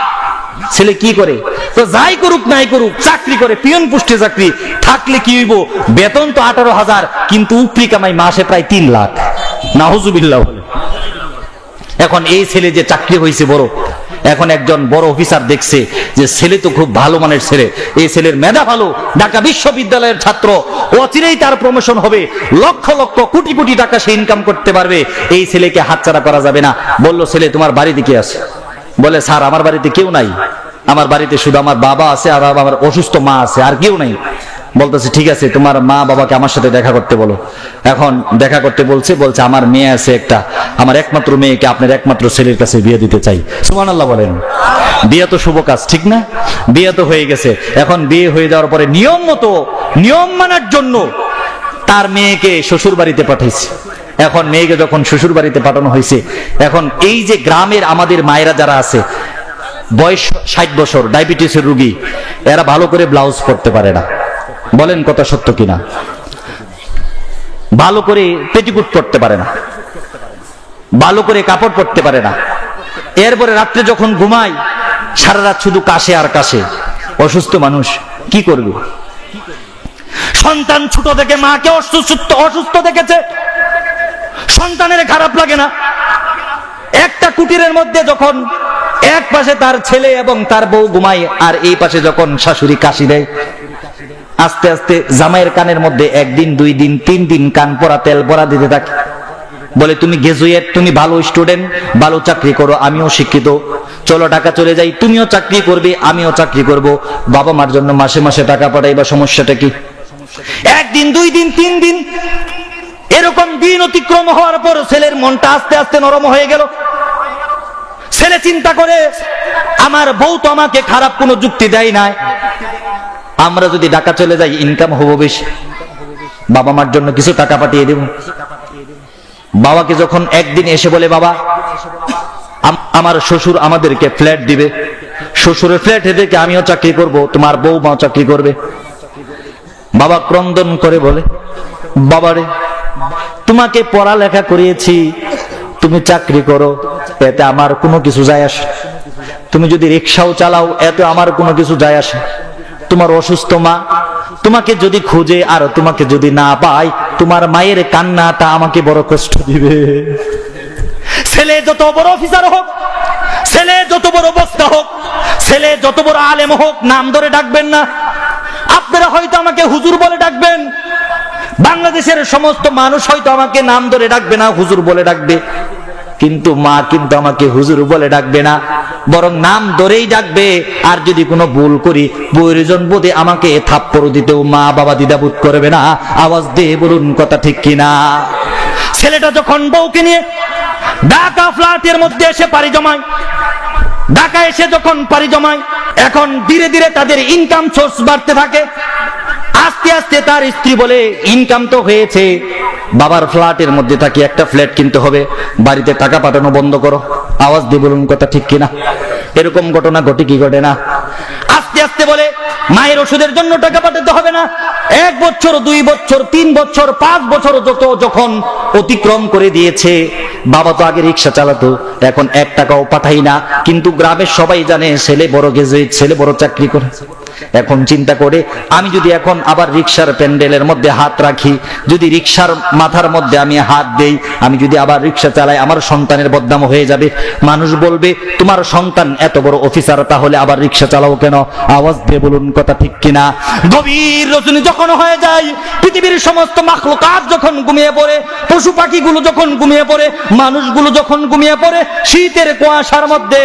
ছেলে কি করে? তো যাই করুক নাই করুক, চাকরি করে, পিয়ন পোস্টে চাকরি, থাকলে কি হইব? বেতন তো 18,000, কিন্তু উপরি কামাই মাসে প্রায় 3 লাখ। নাউজুবিল্লাহ। এখন এই ছেলে যে চাকরি হয়েছে বড়, এখন একজন বড় অফিসার দেখছে যে ছেলে তো খুব ভালো মানের ছেলে, এই ছেলের মেধা ভালো, ঢাকা বিশ্ববিদ্যালয়ের ছাত্র, অচিরেই তার প্রমোশন হবে, লক্ষ লক্ষ কোটি কোটি টাকা সে ইনকাম করতে পারবে, এই ছেলেকে হাতছাড়া করা যাবে না। বলল, ছেলে তোমার বাড়িতে কে আছে? বলে, স্যার আমার বাড়িতে কেউ নাই, আমার বাড়িতে শুধু আমার বাবা আছে আর আমার অসুস্থ মা আছে, আর কেউ নাই। বলতেছে ঠিক আছে, তোমার মা বাবাকে আমার সাথে দেখা করতে বলো। এখন দেখা করতে বলছে আমার মেয়ে আছে একটা, আমার একমাত্র মেয়েকে আপনার একমাত্র ছেলের কাছে বিয়ে দিতে চাই। সুবহানাল্লাহ বলেন। বিয়ে তো শুভ কাজ, ঠিক না? বিয়ে তো হয়ে গেছে। এখন বিয়ে হয়ে যাওয়ার পরে নিয়ম মতো, নিয়ম মানার জন্য তার মেয়েকে শ্বশুর বাড়িতে পাঠাইছে। এখন মেয়েকে যখন শ্বশুর বাড়িতে পাঠানো হয়েছে, এখন এই যে গ্রামের আমাদের মায়েরা যারা আছে, বয়স 60 বছর, ডায়াবেটিসের রোগী, এরা ভালো করে ব্লাউজ পরতে পারে না। বলেন কথা সত্য কিনা? ভালো করে পেটিকুট পরতে পারে না, ভালো করে কাপড় পরতে পারে না। এরপরে রাত্রে যখন ঘুমায় সারা রাত শুধু কাশে আর কাশে। অসুস্থ মানুষ কি করবে? সন্তান ছোট থেকে মাকে অসুস্থ দেখেছে, সন্তানের খারাপ লাগে না? একটা কুটিরের মধ্যে যখন এক পাশে তার ছেলে এবং তার বউ ঘুমায়, আর এই পাশে যখন শাশুড়ি কাশি দেয়, আস্তে আস্তে জামাইয়ের কানের মধ্যে 1 দিন 2 দিন 3 দিন কান পরা তেল পরা দিতে থাকে। বলে তুমি গ্রাজুয়েট, তুমি ভালো স্টুডেন্ট, ভালো চাকরি করো, আমিও শিক্ষিত, চলো ঢাকা চলে যাই, তুমিও চাকরি করবে আমিও চাকরি করব, বাবা মার জন্য মাসে মাসে টাকা পাঠাইবা, সমস্যাটা কি? 1 দিন 2 দিন 3 দিন এরকম দিন অতিক্রম হওয়ার পর ছেলের মনটা আস্তে আস্তে নরম হয়ে গেল। ছেলে চিন্তা করে আমার বউ তো আমাকে খারাপ কোনো যুক্তি দেয় নাই, আমরা যদি ঢাকা চলে যাই ইনকাম হবো বেশি, বাবা মার জন্য কিছু টাকা পাঠিয়ে দেব। বাবাকে যখন একদিন এসে বলে বাবা আমার শ্বশুর আমাদেরকে ফ্ল্যাট দিবে, শ্বশুরের ফ্ল্যাট থেকে আমিও চাকরি করব, তোমার বউ মাও চাকরি করবে। বাবা ক্রন্দন করে বলে বাবারে তোমাকে পড়ালেখা করিয়েছি, তুমি চাকরি করো, এতে আমার কোনো কিছু যায় আসে, তুমি যদি রিক্সাও চালাও এতে আমার কোনো কিছু যায় আসে, তোমার অসুস্থ মা তোমাকে যদি খুঁজে আর তোমাকে যদি না পায়, তোমার মায়ের কান্নাটা আমাকে বড় কষ্ট দিবে। ছেলে যত বড় অফিসার হোক, ছেলে যত বড় বক্তা হোক, ছেলে যত বড় আলেম হোক, নাম ধরে ডাকবেন না। আপনারা হয়তো আমাকে হুজুর বলে ডাকবেন, বাংলাদেশের সমস্ত মানুষ হয়তো আমাকে নাম ধরে ডাকবে না, হুজুর বলে ডাকবে, কিন্তু মা কিন্তু আমাকে হুজুর বলে ডাকবে না, বরং নাম ধরেই ডাকবে। আর যদি কোনো ভুল করি প্রয়োজন বোধে আমাকে থাপ্পড় দিতেও মা বাবা দ্বিধাবোধ করবে না। আওয়াজ দিয়ে বলুন কথা ঠিক কিনা? ছেলেটা যখন বউকে নিয়ে ঢাকা ফ্ল্যাটের মধ্যে এসে পাড়ি জমায়, ঢাকা এসে যখন পাড়ি জমায়, এখন ধীরে ধীরে তাদের ইনকাম সোর্স বাড়তে থাকে। আস্তে আস্তে তার স্ত্রী বলে ইনকাম তো হয়েছে, বাবার ফ্ল্যাটের মধ্যে থাকি, একটা ফ্ল্যাট কিনতে হবে, বাড়িতে টাকা পাঠানো বন্ধ করো। আওয়াজ দিয়ে বলুন কথা ঠিক কিনা? এরকম ঘটনা ঘটে কি ঘটে না? আস্তে আস্তে বলে মায়ের ওষুধের জন্য টাকা পাঠাতে হবে না। 1 বছর 2 বছর 3 বছর 5 বছর যখন অতিক্রম করে দিয়েছে, বাবা তো আগে রিক্সা চালাতো, এখন 1 টাকাও পাঠাই না, কিন্তু গ্রামের সবাই জানে ছেলে বড় গ্রাজুয়েট, ছেলে বড় চাকরি করে। এখন চিন্তা করে আমি যদি এখন আবার রিক্সার প্যান্ডেলের মধ্যে হাত রাখি, যদি রিক্সার মাথার মধ্যে আমি হাত দেই, আমি যদি আবার রিক্সা চালাই, আমার সন্তানের বদনাম হয়ে যাবে। মানুষ বলবে তোমার সন্তান এত বড় অফিসার, তাহলে আবার রিক্সা চালাও কেন? আওয়াজ দিয়ে বলুন কথা ঠিক কিনা? গভীর রজনী যখন হয়ে যায়, পৃথিবীর সমস্ত মাখলুকাত যখন ঘুমিয়ে পড়ে, পশু পাখিগুলো যখন ঘুমিয়ে পড়ে, মানুষগুলো যখন ঘুমিয়ে পড়ে, শীতের কুয়াশার মধ্যে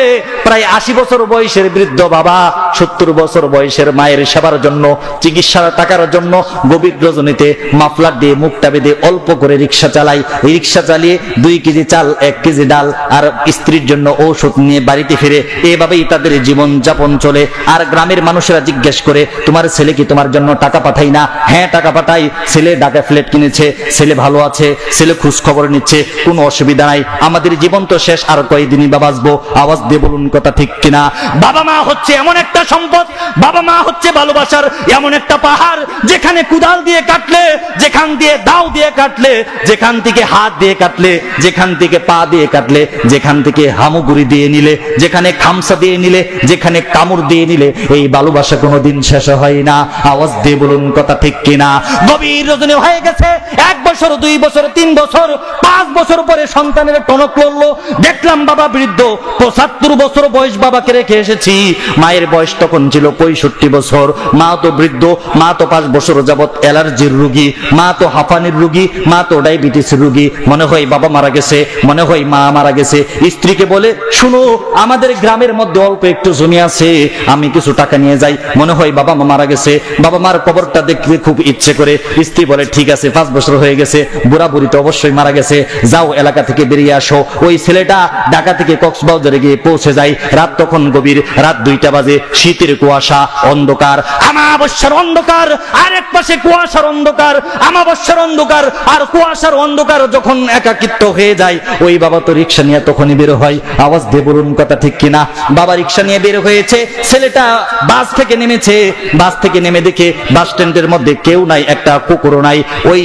প্রায় 80 বছর বয়সের বৃদ্ধ বাবা 70 বছর বয়সের মায়ের সেবার জন্য, চিকিৎসার টাকার জন্য গভীর রজনীতে মাফলার দিয়ে মুখটা বেঁধে অল্প করে রিক্সা চালাই। রিক্সা চালিয়ে 2 কেজি চাল 1 কেজি ডাল আর স্ত্রীর জন্য ঔষধ নিয়ে বাড়িতে ফিরে, এভাবেই তাদের জীবন যাপন চলে। আর গ্রামের মানুষেরা জিজ্ঞেস করে তোমার ছেলে কি তোমার জন্য টাকা পাঠাই না? হ্যাঁ টাকা পাঠাই, ছেলে ঢাকা ফ্ল্যাট কিনেছে, ছেলে ভালো আছে, ছেলে খোঁজ খবর নিচ্ছে, কোনো অসুবিধা নাই, আমাদের জীবন তো শেষ, আর কয়দিনই বা বাঁচবো। আওয়াজ দিয়ে বলুন কথা ঠিক কিনা? বাবা মা হচ্ছে এমন একটা সম্পদ, বাবা মা হচ্ছে ভালোবাসার এমন একটা পাহাড়, যেখানে কুদাল দিয়ে কাটলে, যেখান দিয়ে দাও দিয়ে কাটলে, যেখান থেকে হাত দিয়ে কাটলে, যেখান থেকে পা দিয়ে কাটলে, যেখান থেকে হামুগুড়ি দিয়ে নিলে, যেখানে খামসা দিয়ে নিলে, যেখানে কামড় দিয়ে নিলে, এই ভালোবাসা কোনোদিন শেষ হয় না। আওয়াজ দিয়ে বলুন কথা ঠিক কিনা? গভীর রজনী হয়ে গেছে, 1 বছর 2 বছর 3 বছর 5 বছর পরে সন্তানের টনক লড়লো। দেখলাম বাবা বৃদ্ধ, 75 বছর বয়স বাবাকে রেখে এসেছি, মায়ের বয়স তখন ছিল 65 65 বছর, মা তো বৃদ্ধ, মা তো 5 বছর যাবত অ্যালার্জির রোগী, মা তো হাঁপানির রোগী, মা তো ডায়াবেটিসের রোগী। মনে হয় বাবা মারা গেছে, মনে হয় মা মারা গেছে। স্ত্রীকে বলে, শুনো আমাদের গ্রামের মধ্যে অল্প একটু জমি আছে, আমি কিছু টাকা নিয়ে যাই, মনে হয় বাবা মা মারা গেছে, বাবা মার কবরটা দেখতে খুব ইচ্ছে করে। স্ত্রী বলে, ঠিক আছে, 5 বছর হয়ে গেছে, বুড়া বুড়ি তো অবশ্যই মারা গেছে, যাও এলাকা থেকে বেরিয়ে আসো। ওই ছেলেটা ঢাকা থেকে কক্সবাজারে গিয়ে পৌঁছে যায়। রাত তখন গভীর, রাত 2টা বাজে, শীতের কুয়াশা, অন্ধকার, আমাবস্যার অন্ধকার, আর এক পাশে কুয়াশার অন্ধকার, আমাবস্যার অন্ধকার আর কুয়াশার অন্ধকার যখন একাকিত্ব হয়ে যায়, ওই বাবা তো রিক্সা নিয়ে তখনই বের হয়। আওয়াজ দিয়ে বলুন কথা ঠিক কিনা? বাবা রিক্সা নিয়ে বের হয়েছে, ছেলেটা বাস থেকে নেমেছে, বাস থেকে নেমে দেখে বাস স্ট্যান্ডের মধ্যে কেউ নাই, একটা কুকুরও নাই। ওই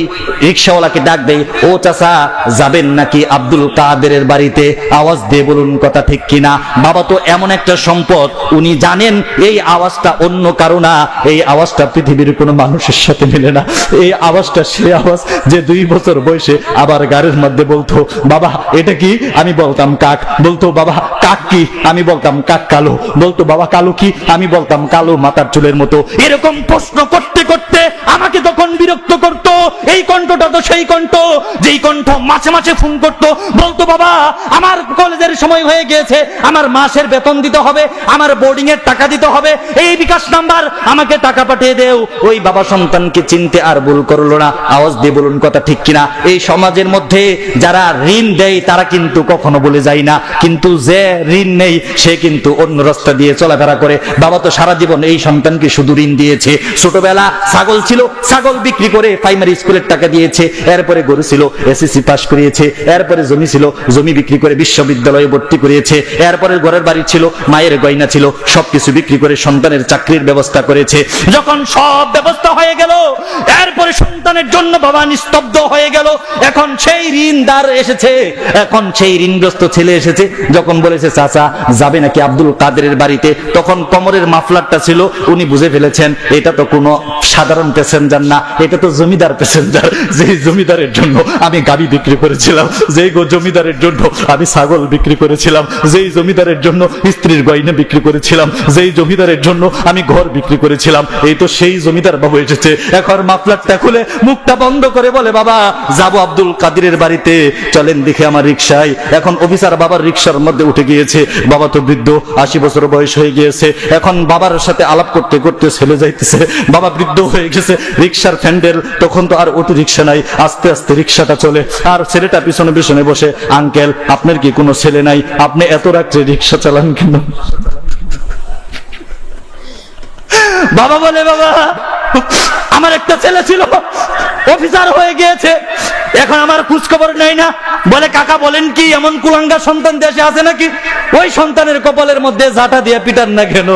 রিক্সাওয়ালাকে ডাক দেয়, ও চাচা যাবেন নাকি আব্দুল কাদেরের বাড়িতে? আওয়াজ দিয়ে বলুন কথা ঠিক কিনা? বাবা তো এমন একটা সম্পদ, উনি জানেন এই আওয়াজটা অন্য কারো না, এই আওয়াজটা পৃথিবীর কোনো মানুষের সাথে মেলে না। এই আওয়াজটা সে আওয়াজ যে 2 বছর বয়সে আবার গাড়ির মধ্যে বলতো, বাবা এটা কি? আমি বলতাম কাক। বলতো, বাবা কাক কি? আমি বলতাম কাক কালো। বলতো, বাবা কালো কি? আমি বলতাম কালো মাথার চুলের মতো। এরকম প্রশ্ন করতে করতে আমাকে তখন বিরক্ত করতো। এই কণ্ঠটা তো সেই কণ্ঠ যেই কণ্ঠ মাঝে মাঝে ফোন করতো, বলতো, বাবা আমার কলেজের সময় হয়ে গিয়েছে, আমার মাসের বেতন দিতে হবে, আমার বোর্ডিং এর টাকা দিতে হবে, এই বিকাশ নাম্বার, আমাকে টাকা পাঠিয়ে দেও। ওই বাবা সন্তানকে চিনতে আর ভুল করলো না। আওয়াজ দিয়ে বলুন কথা ঠিক কিনা? এই সমাজের মধ্যে যারা ঋণ দেয় তারা কিন্তু কখনো বলে যায় না, কিন্তু যে ঋণ নেই সে কিন্তু অন্য রাস্তা দিয়ে চলাফেরা করে। বাবা তো সারা জীবন এই সন্তানকে শুধু ঋণ দিয়েছে। ছোটবেলা ছাগল ছিল, ছাগল বিক্রি করে প্রাইমারি স্কুলের টাকা দিয়েছে, এরপরে গরু ছিল, এসএসসি পাস করিয়েছে, এরপরে জমি ছিল, জমি বিক্রি করে বিশ্ববিদ্যালয়ে ভর্তি করিয়েছে, এরপরে ঘরের বাড়ি ছিল, মায়ের গয়না ছিল, সবকিছু বিক্রি করে সন্তানের চাকরির ব্যবস্থা করেছে। যখন সব ব্যবস্থা হয়ে গেল, এরপরে সন্তানের জন্য বাবা নিস্তব্ধ হয়ে গেল। এখন সেই ঋণদার এসেছে, এখন সেই ঋণগ্রস্ত ছেলে এসেছে। যখন বলেছে, চাচা যাবে নাকি আব্দুল কাদেরের বাড়িতে, তখন কোমরের মাফলারটা ছিল, উনি বুঝে ফেলেছেন এটা তো কোনো সাধারণ প্যাসেঞ্জার না, এটা তো জমিদার প্যাসেঞ্জার। যেই জমিদারের জন্য আমি গাবি বিক্রি করেছিলাম, যেই জমিদারের জন্য আমি ছাগল বিক্রি করেছিলাম, যেই জমিদারের জন্য স্ত্রীর গয়না বিক্রি করেছিলাম, যেই জমিদারের জন্য আমি ঘর বিক্রি করেছিলাম, এই তো সেই জমিদার বাবু এসেছে। এখন মাফলারটা খুলে মুখটা বন্ধ করে বলে, বাবা যাবো আব্দুল কাদেরের বাড়িতে, চলেন দেখে আমার রিক্সায়। এখন অফিসার বাবার রিক্সার মধ্যে উঠে গিয়েছে। বাবা তো বৃদ্ধ, 80 বছর বয়স হয়ে গিয়েছে। এখন বাবার সাথে আলাপ করতে করতে ছেলে যাইতেছে, বাবা বৃদ্ধ হয়ে গেছে, রিক্সার ফ্যান্ডেল, তখন তো আর অটো রিক্সা নাই, আস্তে আস্তে রিক্সাটা চলে, আর ছেলেটা পিছনে পিছনে বসে, আঙ্কেল আপনার কি কোনো ছেলে নাই? আপনি এত রাত্রে রিক্সা চালান কেন? বাবা বলে, বাবা আমার একটা ছেলে ছিল, অফিসার হয়ে গিয়েছে, এখন আমার খোঁজ খবর নেই না। বলে, কাকা বলেন কি, এমন কুলাঙ্গা সন্তান দেশে আছে নাকি? ওই সন্তানের কপালের মধ্যে জাটা দিয়ে পিটান না কেন?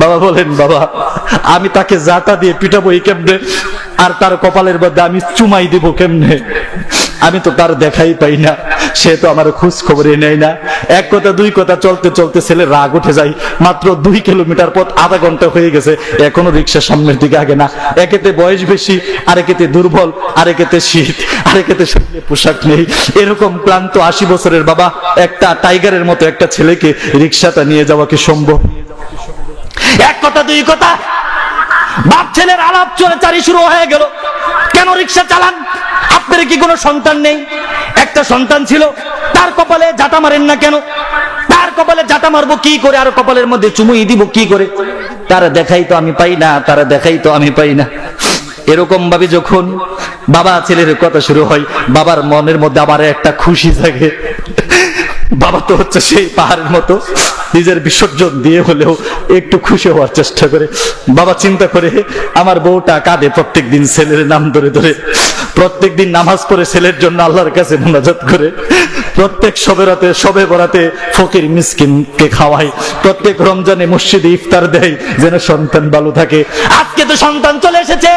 বাবা বলেন, বাবা আমি তাকে জাটা দিয়ে পিটাবো কেমনে, আর তার কপালের মধ্যে আমি চুমাই দিব কেমনে? আমি তো তার দেখাই পাই না, সে তো আমার খোঁজ খবরই নেয় না। এক কথা দুই কথা চলতে চলতে ছেলে রাগ উঠে যায়। মাত্র 2 কিলোমিটার পথ, আধা ঘন্টা হয়ে গেছে, এখনো রিক্সা সামনের দিকে আগে না। একেতে বয়স বেশি, আরেকেতে দুর্বল, আরেকেতে শীত, আরেকেতে শরীরে পোশাক নেই। এরকম ক্লান্ত 80 বছরের বাবা একটা টাইগারের মতো একটা ছেলেকে রিক্সাটা নিয়ে যাওয়া কি সম্ভব? এক কথা দুই কথা বাপ ছেলের আলাপ চলাচারি শুরু হয়ে গেল। কেন রিক্সা চালান? আপনার কি কোনো সন্তান নেই? একটা সন্তান ছিল, তার কপালে জাটা মারেন না কেন? তার কপালে জাটা মারবো কি করে, আর কপালের মধ্যে চুমুই দিব কি করে? তারা দেখাই তো আমি পাই না, তারা দেখাই তো আমি পাই না। এরকম ভাবে যখন বাবা ছেলের কথা শুরু হয়, বাবার মনের মধ্যে আবার একটা খুশি জাগে। বাবা তো হচ্ছে সেই পাহাড়ের মতো, নিজের বিসর্জন দিয়ে হলেও একটু খুশি হওয়ার চেষ্টা করে। বাবা চিন্তা করে, আমার বউটা কাঁদে প্রত্যেক দিন ছেলের নাম ধরে ধরে, প্রত্যেক দিন নামাজ পড়ে ছেলের জন্য আল্লাহর কাছে মুনাজাত করে, প্রত্যেক সবে বরাতে ফকির মিসকিনকে খাওয়ায়, প্রত্যেক রমজানে মসজিদে ইফতার দেয় যেন সন্তান ভালো থাকে। আজকে তো সন্তান চলে এসেছে,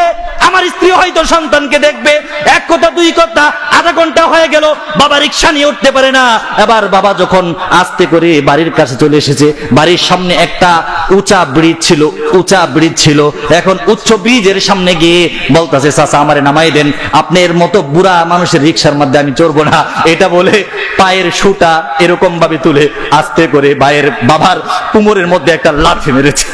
আমার স্ত্রী হয়তো সন্তানকে দেখবে। এক কথা দুই কথা, আধা ঘন্টা হয়ে গেল, বাবা রিক্সা নিয়ে উঠতে পারে না। এবার বাবা যখন আস্তে করে বাড়ির কাছে চলে এসেছে, বাড়ির সামনে একটা উঁচা ব্রিজ ছিল। এখন উচ্চ ব্রিজের সামনে গিয়ে বলতেছে, চাচা আমারে নামাই দেন, আপনার মতো বুড়া মানুষের রিক্সার মধ্যে আমি চড়বো না। এটা বলে পায়ের সুটা এরকম ভাবে তুলে আস্তে করে বাবার কোমরের মধ্যে একটা লাথি মেরেছে।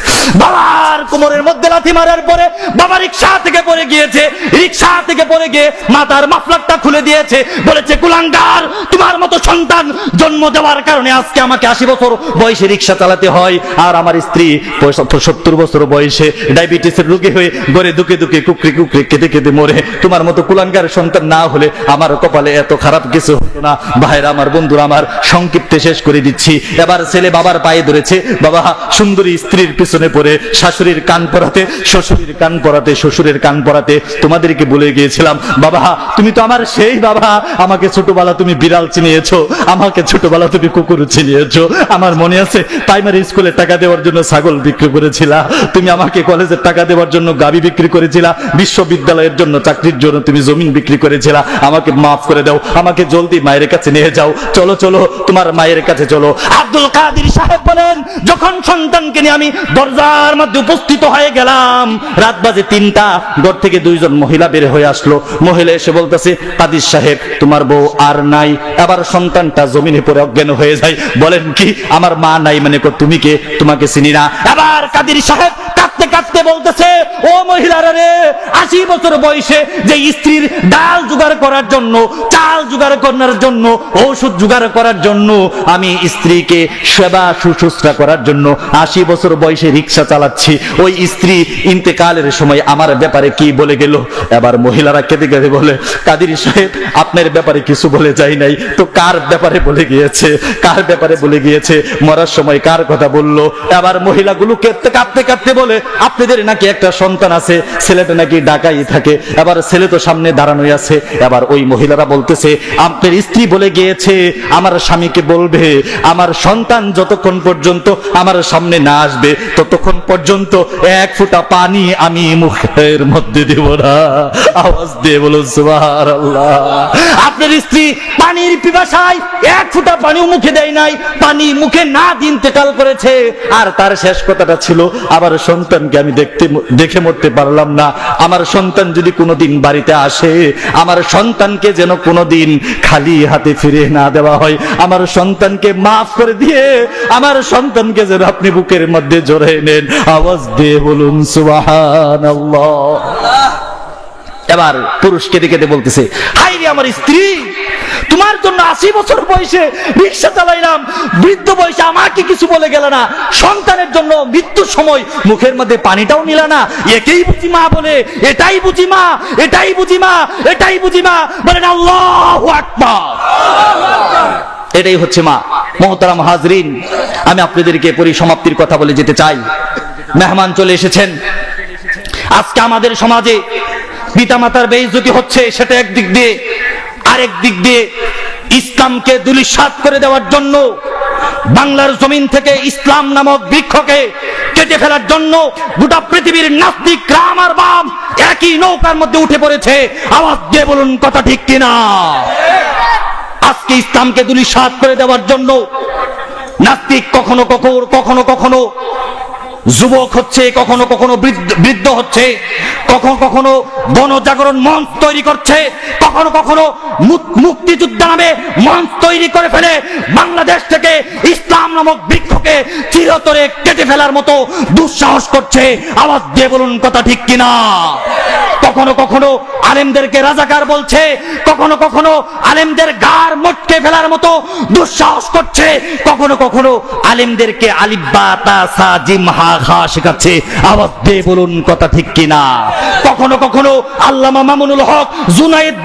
বাবার কোমরের মধ্যে লাথি মারার পরে বাবা রিকশা থেকে পড়ে গিয়েছে, রিকশা থেকে পড়ে গিয়ে মাথার মাফলারটা খুলে দিয়েছে, বলেছে কুলাঙ্গার তোমার মতো সন্তান জন্ম দেওয়ার কারণে আজকে আমাকে 80 বছর বয়সে রিকশা চালাতে হয়, আর আমার স্ত্রী 70 বছর বয়সে ডায়াবেটিসের রোগী হয়ে ঘরে দুকে দুকে কুকরি কুকরি কেঁদে কেঁদে মরে। তোমার মতো কুলাঙ্গার সন্তান না হলে আমার কপালে এত খারাপ কিছু হতো না। ভাইরা আমার, বন্ধুরা আমার, সংক্ষিপ্তে শেষ করে দিচ্ছি। এবার ছেলে বাবার পায়ে ধরেছে, বাবা সুন্দরী স্ত্রীর পিছনে পড়ে শাশুড়ির কান পরাতে, শ্বশুরের কান পরাতে, শ্বশুরের কান পরাতে তোমাদেরকে বলে গিয়েছিলাম, বাবা তুমি তো আমার সেই বাবা, আমাকে ছোটবেলা তুমি বিড়াল চিনিয়েছো, আমাকে ছোটবেলা তুমি কুকুর চিনিয়েছো। আমার মনে আছে প্রাইমারি স্কুলে টাকা দেওয়ার জন্য ছাগল বিক্রি করেছিলা, তুমি আমাকে কলেজের টাকা দেওয়ার জন্য গাবি বিক্রি করেছিলা, বিশ্ববিদ্যালয়ের জন্য চাকরির জন্য তুমি জমিন বিক্রি করেছিলা। আমাকে মাফ করে দাও, আমাকে জলদি মায়ের কাছে নিয়ে যাও, চলো চলো তোমার মায়ের কাছে চলো। আব্দুল কাদের সাহেব বলেন, যখন সন্তানকে নিয়ে আমি দরজার মধ্যে উপস্থিত হয়ে গেলাম, রাত বাজে 3টা, ঘর থেকে 2 জন মহিলা বের হয়ে আসলো। মহিলা এসে বলতেছে, কাদের সাহেব তোমার বউ আর নাই। আবার সন্তানটা জমিনে পড়ে অজ্ঞান হয়ে যায়। বলেন কি, আমার মা নাই মানে তুমি কে? তোমাকে চিনি না। আবার কাদের সাহেব কাঁদতে কাঁদতে বলতেছে, ও মহিলারা রে, 80 বছর বয়সে যে স্ত্রীর ডাল জোগাড় করার জন্য, চাল জোগাড় করার জন্য, ঔষধ জোগাড় করার জন্য, আমি স্ত্রীকে সেবা শুশ্রূষা করার জন্য 80 বছর বয়সে রিকশা চালাচ্ছি, ওই স্ত্রী ইন্তেকালের সময় আমার ব্যাপারে কি বলে গেল? এবার মহিলারা কেঁদে কেঁদে বলে, কাদের সাহেব আপনার ব্যাপারে কিছু বলে যাই নাই তো কার ব্যাপারে বলে গিয়েছে? কার ব্যাপারে বলে গিয়েছে? মরার সময় কার কথা বললো? এবার মহিলাগুলো কাঁদতে কাঁদতে কাঁদতে বলে, আপনাদের নাকি একটা সন্তান আছে, ছেলেটা নাকি ঢাকায় থাকে। এবার ছেলে তো সামনে দাঁড়ানোই আছে। এবার ওই মহিলারা বলতেছে, আপনার স্ত্রী বলে গিয়েছে আমার স্বামীকে বলবে আমার সন্তান যতক্ষণ পর্যন্ত আমার সামনে না আসবে ততক্ষণ পর্যন্ত 1 ফোঁটা পানি আমি মুখের মধ্যে দেব না। আওয়াজ দিয়ে বলুন সুবহানাল্লাহ। আপনার স্ত্রী পানির পিপাসায় 1 ফোঁটা পানিও মুখে দেয় নাই, পানি মুখে না দিন ইন্তেকাল করেছে। আর তার শেষ কথাটা ছিল, আমার সন্তানকে আমি দেখে মরতে পারলাম না, আমার সন্তান যদি কোনোদিন বাড়িতে আসে, আমার সন্তানকে যেন কোনোদিন খালি হাতে ফিরে না দেওয়া হয়, আমার সন্তানকে মাফ করে দিয়ে আমার সন্তানকে যেন আপনি বুকের মধ্যে জড়িয়ে নেন। আওয়াজ দিয়ে বলুন সুবহানাল্লাহ। এবার পুরুষ কেঁদে কেঁদে বলতেছে, হাই রে আমার স্ত্রী, তোমার জন্য 80 বছর বয়সে রিকশা চালাইলাম, বৃদ্ধ বয়সে আমাকে কিছু বলে গেল না, সন্তানের জন্য মৃত্যুর সময় মুখের মধ্যে পানিটাও নিলা না, একেই বুঝি মা বলে? এটাই বুঝি মা, এটাই বুঝি মা, এটাই বুঝি মা? বলেন আল্লাহু আকবার। এটাই হচ্ছে মা। মুহতারাম হাজরিন, আমি আপনাদেরকে পরিসমাপ্তির কথা বলে যেতে চাই। মেহমান চলে এসেছেন। আজকে আমাদের সমাজে পিতামাতার বেইজ্জতি হচ্ছে, সেটা একদিক দিয়ে, আরেক দিক দিয়ে ইসলামকে ধূলিসাৎ করে দেওয়ার জন্য, বাংলার জমিন থেকে ইসলাম নামক বৃক্ষকে কেটে ফেলার জন্য গোটা পৃথিবীর নাস্তিক রাম আর বাম একই নৌকার মধ্যে উঠে পড়েছে। আওয়াজ দিয়ে বলুন কথা ঠিক কিনা? আজকে ইসলামকে ধূলিসাৎ করে দেওয়ার জন্য নাস্তিক কখনো কখনো কখনো যুবক হচ্ছে, কখনো কখনো বৃদ্ধ হচ্ছে, কখনো কখনো গণজাগরণ মঞ্চ তৈরি করছে, কখনো কখনো মুক্তিযুদ্ধ নামে মঞ্চ তৈরি করে ফেলে বাংলাদেশ থেকে ইসলাম নামক বৃক্ষকে চিরতরে কেটে ফেলার মতো দুঃসাহস করছে। আওয়াজ দিয়ে বলুন কথা ঠিক কিনা? কখনো কখনো আলেমদেরকে রাজাকার বলছে, কখনো কখনো আলেমদের গার মটকে ফেলার মতো দুঃসাহস করছে, কখনো কখনো আলেমদেরকে আলিফ বা তা সা জিম হা খা শেখাচ্ছে। আওয়াজ দিয়ে বলুন কথা ঠিক কিনা? কখনো কখনো আল্লামা মামুনুল হক, জুনায়েদ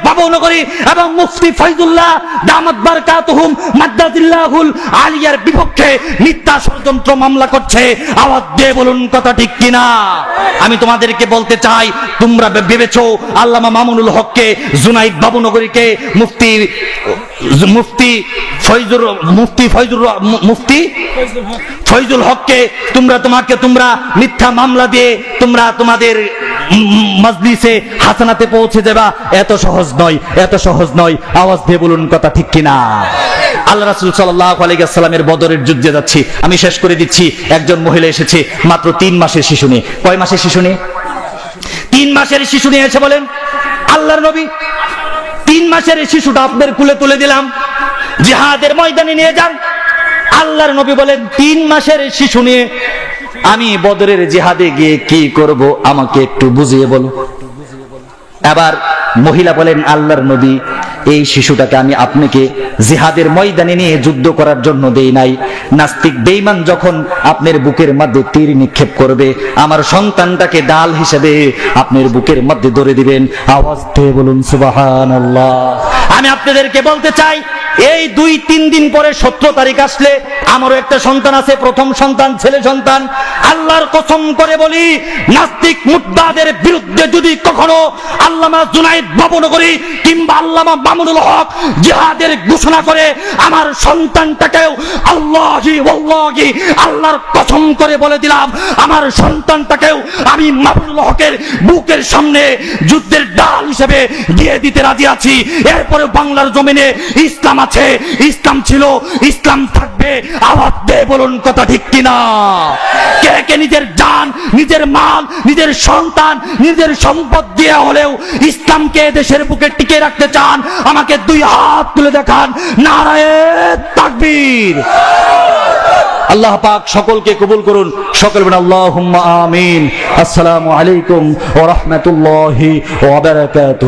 বাবুনগরী এবং মুফতি ফয়জুল্লাহ দামাত বারকাতুহুম মাদ্দাজিল্লাহুল আলিয়ার বিপক্ষে মিথ্যা ষড়যন্ত্র মামলা করছে। আওয়াজ দিয়ে বলুন কথা ঠিক কিনা? আমি তোমাদেরকে বলতে চাই, তোমরা ভেবেছো আল্লামা মামুনুল হককে, জুনাইদ বাবুনগরীকে, মুফতি ফয়জুল হককে তোমরা মিথ্যা মামলা দিয়ে তোমরা তোমাদের মজলিসে হাসানাতে পৌঁছে যাবা। এত সহজ নয়, এত সহজ নয়। আওয়াজ দিয়ে বলুন কথা ঠিক কিনা? আল্লাহ রাসূল সাল্লাল্লাহু আলাইহি ওয়াসাল্লামের বদরের যুদ্ধে যাচ্ছি, আমি শেষ করে দিচ্ছি। একজন মহিলা এসেছে, মাত্র 3 মাসের শিশু নিয়ে। কয় মাসের শিশু নিয়ে? 3 মাসের শিশু নিয়ে এসে বলেন, আল্লাহর নবী 3 মাসের শিশুটা আপনার কুলে তুলে দিলাম, জিহাদের ময়দানে নিয়ে যান। আল্লাহর নবী বলেন, 3 মাসের শিশু নিয়ে আমি বদরের জিহাদে গিয়ে কি করব আমাকে একটু বুঝিয়ে বলো। এবার মহিলা বলেন, আল্লাহর নবী, এই শিশুটাকে আমি আপনাকে জিহাদের ময়দানে নিয়ে যুদ্ধ করার জন্য দেই নাই। নাস্তিক বেঈমান যখন আপনার বুকের মধ্যে তীর নিক্ষেপ করবে, আমার সন্তানটাকে ডাল হিসেবে আপনার বুকের মধ্যে ধরে দিবেন। আওয়াজ দিয়ে বলুন সুবহানাল্লাহ। আমি আপনাদেরকে বলতে চাই, এই 2-3 দিন পরে 17 তারিখ আসলে আমারও একটা সন্তান আছে, প্রথম সন্তান, ছেলে সন্তান। আল্লাহর কসম করে বলি, নাস্তিক মুর্তাদের বিরুদ্ধে যদি কখনো আল্লামা জুনায়েদ বাবুনগরী কিংবা আল্লামা মামুনুল হক জিহাদের ঘোষণা করে, আমার সন্তানটাকেও আল্লাহি ওয়াল্লাহি, আল্লাহর কসম করে বলে দিলাম, আমার সন্তানটাকেও আমি মামুনুল হকের বুকের সামনে যুদ্ধের ডাল হিসেবে দিয়ে দিতে রাজি আছি। এরপরে বাংলার জমিনে ইসলাম আছে, ইসলাম ছিল, ইসলাম থাকবে। আওয়াজ দিয়ে বলুন কথা ঠিক কিনা? কে কে নিজের জান, নিজের মাল, নিজের সন্তান, নিজের সম্পদ দিয়ে হলেও ইসলামকে দেশের বুকে টিকে রাখতে চান? আমাকে 2 হাত তুলে দেখান। নারায়ে তাকবীর। আল্লাহ পাক সকলকে কবুল করুন। সকল বলেন আল্লাহুম্মা আমিন। আসসালামু আলাইকুম ওয়া রাহমাতুল্লাহি ওয়া বারাকাতুহু।